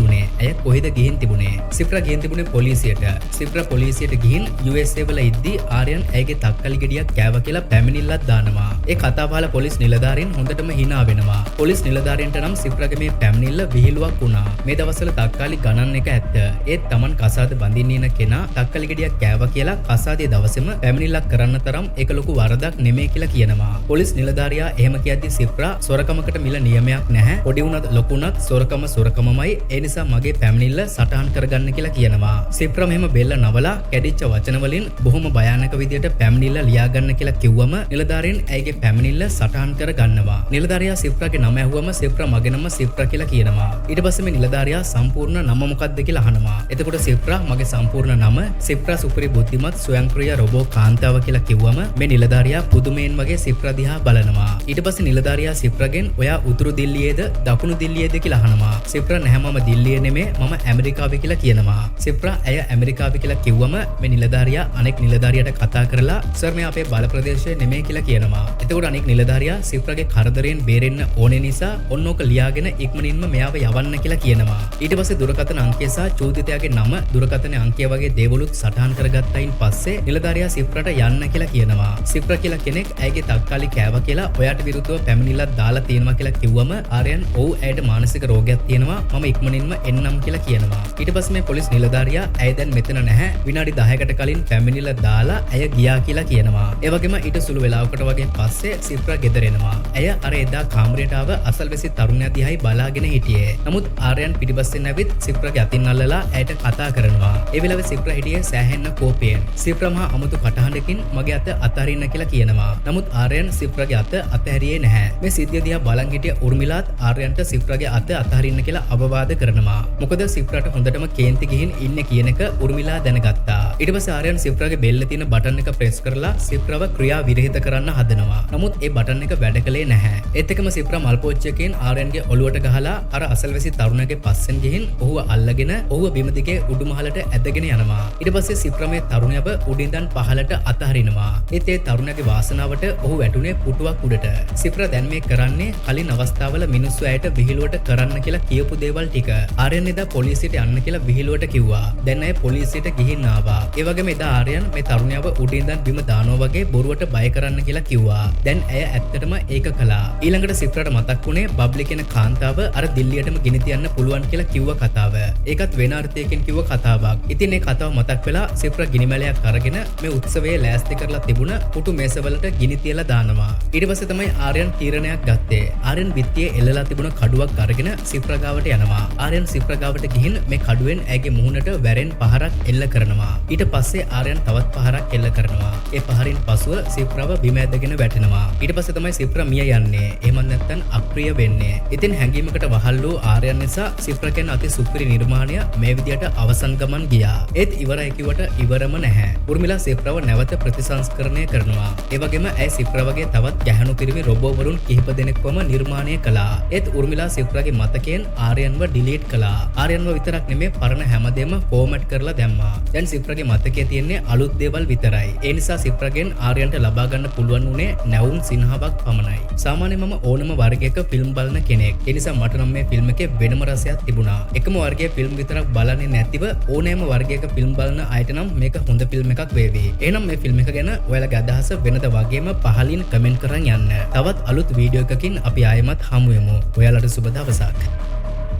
වුනේ? ඇය කොහෙද ගිහින් තිබුණේ? සිප්‍රා ගිහින් තිබුණේ පොලිසියට. සිප්‍රා පොලිසියට ගිහින් USA වල ඉද්දී ආර්යන් ඇයගේ තක්කලි ගෙඩියක් කෑවා කියලා පැමිණිල්ලක් දානවා. ඒ කතාව අහලා පොලිස් නිලධාරීන් හොඳටම hina වෙනවා. පොලිස් නිලධාරීන්ට නම් සිප්‍රාගේ මේ පැමිණිල්ල විහිළුවක් වුණා. මේ දවස්වල තක්කාලි ගණන් එක ඇත්ත. ඒත් Taman කසාද බඳින්න ඉන කෙනා තක්කලි ගෙඩියක් කෑවා කියලා කසාදේ දවසේම පැමිණිල්ලක් කරන්න තරම් ඒක ලොකු වරදක් නෙමෙයි කියලා කියනවා. පොලිස් නිලධාරියා එහෙම කියද්දි සිප්‍රා සොරකමකට මිල නියමයක් නැහැ. පොඩි වුණත් ලොකු වුණත් සොරකම සොරකමමයි ඒ නිසා මගේ පැමිණිල්ල සටහන් කරගන්න කියලා කියනවා. සිප්‍රා මෙහෙම බෙල්ල නවලා කැඩිච්ච වචන වලින් බොහොම භයානක විදියට පැමිණිල්ල ලියාගන්න කියලා කිව්වම නිලධාරීන් ඇයගේ පැමිණිල්ල සටහන් කරගන්නවා. නිලධාරියා සිප්‍රාගේ නම ඇහුවම සිප්‍රා මගේ නම සිප්‍රා කියලා කියනවා. ඊට පස්සේ මේ නිලධාරියා සම්පූර්ණ නම මොකක්ද කියලා අහනවා. එතකොට සිප්‍රා මගේ සම්පූර්ණ නම සිප්‍රා සුපිරි බුද්ධිමත් ස්වයංක්‍රීය රොබෝ කාන්තාව කියලා කිව්වම මේ නිලධාරියා පුදුමයෙන් වගේ සිප්‍රා දිහා බලනවා. ඊට පස්සේ නිලධාරියා සිප්‍රාගෙන් ඔයා උතුරු දිල්ලියේද දකුණු දිල්ලියේද කියලා අහනවා. සිප්‍රා නැහැ මම දිල්ලියේ නෙමෙයි මම ඇමරිකාවේ කියලා කියනවා. සිප්‍රා ඇය ඇමරිකාවේ කියලා කිව්වම මේ නිලධාරියා අනෙක් නිලධාරියට කතා කරලා සර් මේ අපේ බල ප්‍රදේශයේ නෙමෙයි කියලා කියනවා. එතකොට අනෙක් නිලධාරියා සිප්‍රාගේ කරදරයෙන් බේරෙන්න ඕනේ නිසා ඔන්නෝක ලියාගෙන ඉක්මනින්ම මෙයාව යවන්න කියලා කියනවා. ඊට පස්සේ දුරකථන අංකය සහ චෝදිතයාගේ නම දුරකථන අංකය වගේ දේවලුත් සටහන් කරගත්තයින් පස්සේ නිලධාරියා සිප්‍රාට යන්න කියලා කියනවා. සිප්‍රා කියලා කෙනෙක් ඇයගේ තක්කාලි කෑවා කියලා ඔයාට විරුද්ධව පැමිණිල්ලක් දාලා තියෙනවා කියලා කිව්වම ආර්යන් ඔව් ඇයට මානසික රෝගයක් තියෙනවා මම ඉක්මනින්ම එන්නම් කියලා කියනවා. ඊට පස්සේ මේ පොලිස් නිලධාරියා ඇය දැන් මෙතන නැහැ විනාඩි 10කට කලින් පැමිණිල්ල දාලා ඇය ගියා කියලා කියනවා. ඒ වගේම ඊට සුළු වෙලාවකට වගේ පස්සේ සිප්‍රා ගෙදර එනවා. ඇය අර එදා කාමරයට ආව අසල්වැසි තරුණයා දිහායි බලාගෙන හිටියේ. නමුත් ආර්යන් පිටිපස්සෙන් ඇවිත් සිප්‍රාගේ අතින් අල්ලලා ඇයට කතා කරනවා. ඒ වෙලාවේ සිප්‍රා හිටියේ සෑහෙන්න කෝපයෙන්. සිප්‍රා මහා අමුතු කටහඬකින් මගේ අත අතහරින්න කියලා කියනවා. නමුත් ආර්යන් සිප්‍රාගේ අත අතහැරියේ නැහැ. මේ සිද්ධිය දිහා බලන් හිටිය උර්මිලාත් ආර්යන්ට සිප්‍රාගේ අත අතහරින්න කියලා අවවාද කරනවා. මොකද සිප්‍රාට හොඳටම කේන්ති ගිහින් ඉන්නේ කියන එක උර්මිලා දැනගත්තා. ඊට පස්සේ ආර්යන් සිප්‍රාගේ බෙල්ලේ තියෙන බටන් එක ප්‍රෙස් කරලා සිප්‍රාව ක්‍රියා විරහිත කරන්න හදනවා. නමුත් ඒ බටන් එක වැඩ කළේ නැහැ. ඒත් එක්කම සිප්‍රා මල් පෝච්චියකින් ආර්යන්ගේ ඔළුවට ගහලා අර අසල්වැසි තරුණයාගේ පස්සෙන් ගිහින් ඔහුව අල්ලගෙන ඔහුව බිම දිගේ උඩුමහලට ඇදගෙන යනවා. ඊට පස්සේ සිප්‍රා මේ තරුණයව උඩින්දන් පහලට අතහරිනවා. ඒත් ඒ තරුණයාගේ වාසනාවට ඔහු වැටුනේ පුටුවක් උඩට. සිප්‍රා දැන් මේ කරන්නේ කලින් අවස්ථාවල මිනිස්සු ඇයට විහිළුවට කරන්න කියලා කියපු දේවල් ටික. ආර්යන් එදා පොලිසියට යන්න කියලා විහිළුවට කිව්වා. දැන් ඇය පොලිසියට ගිහින් ආවා. ඒ වගේම එදා ආර්යන් මේ තරුණයව උඩින්දන් බිම දානවා වගේ බොරුවට බය කරන්න කියලා කිව්වා. දැන් ඇය ඇත්තටම ඒක කළා. ඊළඟට සිප්‍රාට මතක් වුණේ බබ්ලි කියන කාන්තාව අර දිල්ලියටම ගෙනි තියන්න පුළුවන් කියලා කිව්ව කතාව. ඒකත් වෙන අර්ථයකින් කිව්ව කතාවක්. ඉතින් මේ කතාව මතක් වෙලා සිප්‍රා ගිනිමැලයක් අරගෙන මේ උත්සවයේ ලෑස්ති කරලා තිබුණ පුටු මේසවලට ගිනි තියලා දානවා. ඊට පස්සේ තමයි ආර්යන් තීරණයක් ගත්තේ. ආර්යන් බිත්තියේ එල්ලලා තිබුණ කඩුවක් අරගෙන සිප්‍රා ගාවට යනවා. ආර්යන් සිප්‍රා ගාවට ගිහින් මේ කඩුවෙන් ඇගේ මුහුණට වැරෙන් පහරක් එල්ල කරනවා. ඊට පස්සේ ආර්යන් තවත් පහරක් එල්ල කරනවා. ඒ පහරින් පසුව සිප්‍රාව බිම ඇදගෙන වැටෙනවා. ඊට පස්සේ තමයි සිප්‍රා මිය යන්නේ. එහෙම නැත්නම් අප්‍රිය වෙන්නේ. ඉතින් හැංගීමකට වහල් වූ ආර්යන් නිසා සිප්‍රා කියන අති සුපිරි නිර්මාණය මේ විදියට අවසන් ගමන් ගියා. ඒත් ඉවරයි කිව්වට ඉවරම නැහැ. උර්මිලා සිප්‍රාව නැවත ප්‍රතිසංස්කරණය කරනවා. ඒ වගේම ඇය සිප්‍රා වගේ තවත් ගැහැණු පිරිමි රොබෝවරුන් කිහිප දෙනෙක්වම නිර්මාණය කළා. ඒත් උර්මිලා සිප්‍රාගේ මතකයෙන් ආර්යන්ව ඩිලීට් කළා. ආර්යන්ව විතරක් නෙමෙයි පරණ හැමදේම ෆෝමැට් කරලා දැම්මා. දැන් සිප්‍රාගේ මතකයේ තියෙන්නේ අලුත් දේවල් විතරයි. ඒ නිසා සිප්‍රාගෙන් ආර්යන්ට ලබා ගන්න පුළුවන් උනේ නැවුම් සිනහවක් පමණයි. සාමාන්‍යයෙන් මම ඕනම වර්ගයක ෆිල්ම් බලන කෙනෙක්. ඒ නිසා මට නම් මේ ෆිල්ම් එකේ වෙනම රසයක් තිබුණා. එකම වර්ගයේ ෆිල්ම් විතරක් බලන්නේ නැතිව ඕනෑම වර්ගයක ෆිල්ම් බලන අයට නම් මේක හොඳ ෆිල්ම් එකක් වේවි. එහෙනම් මේ ෆිල්ම් එක ගැන ඔයාලගේ අදහස වෙනද වගේම පහලින් කමෙන්ට් කරන් යන්න. තවත් අලුත් වීඩියෝ එකකින් අපි ආයෙමත් හමු වෙමු. ඔයාලට සුබ දවසක්.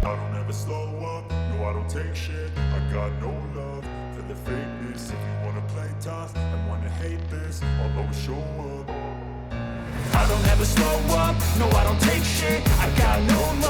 I don't ever slow up, no I don't take shit. I got no love for the fakeness. If you wanna play tough and wanna hate this, I'll always show up. I don't ever slow up, no I don't take shit. I got no love.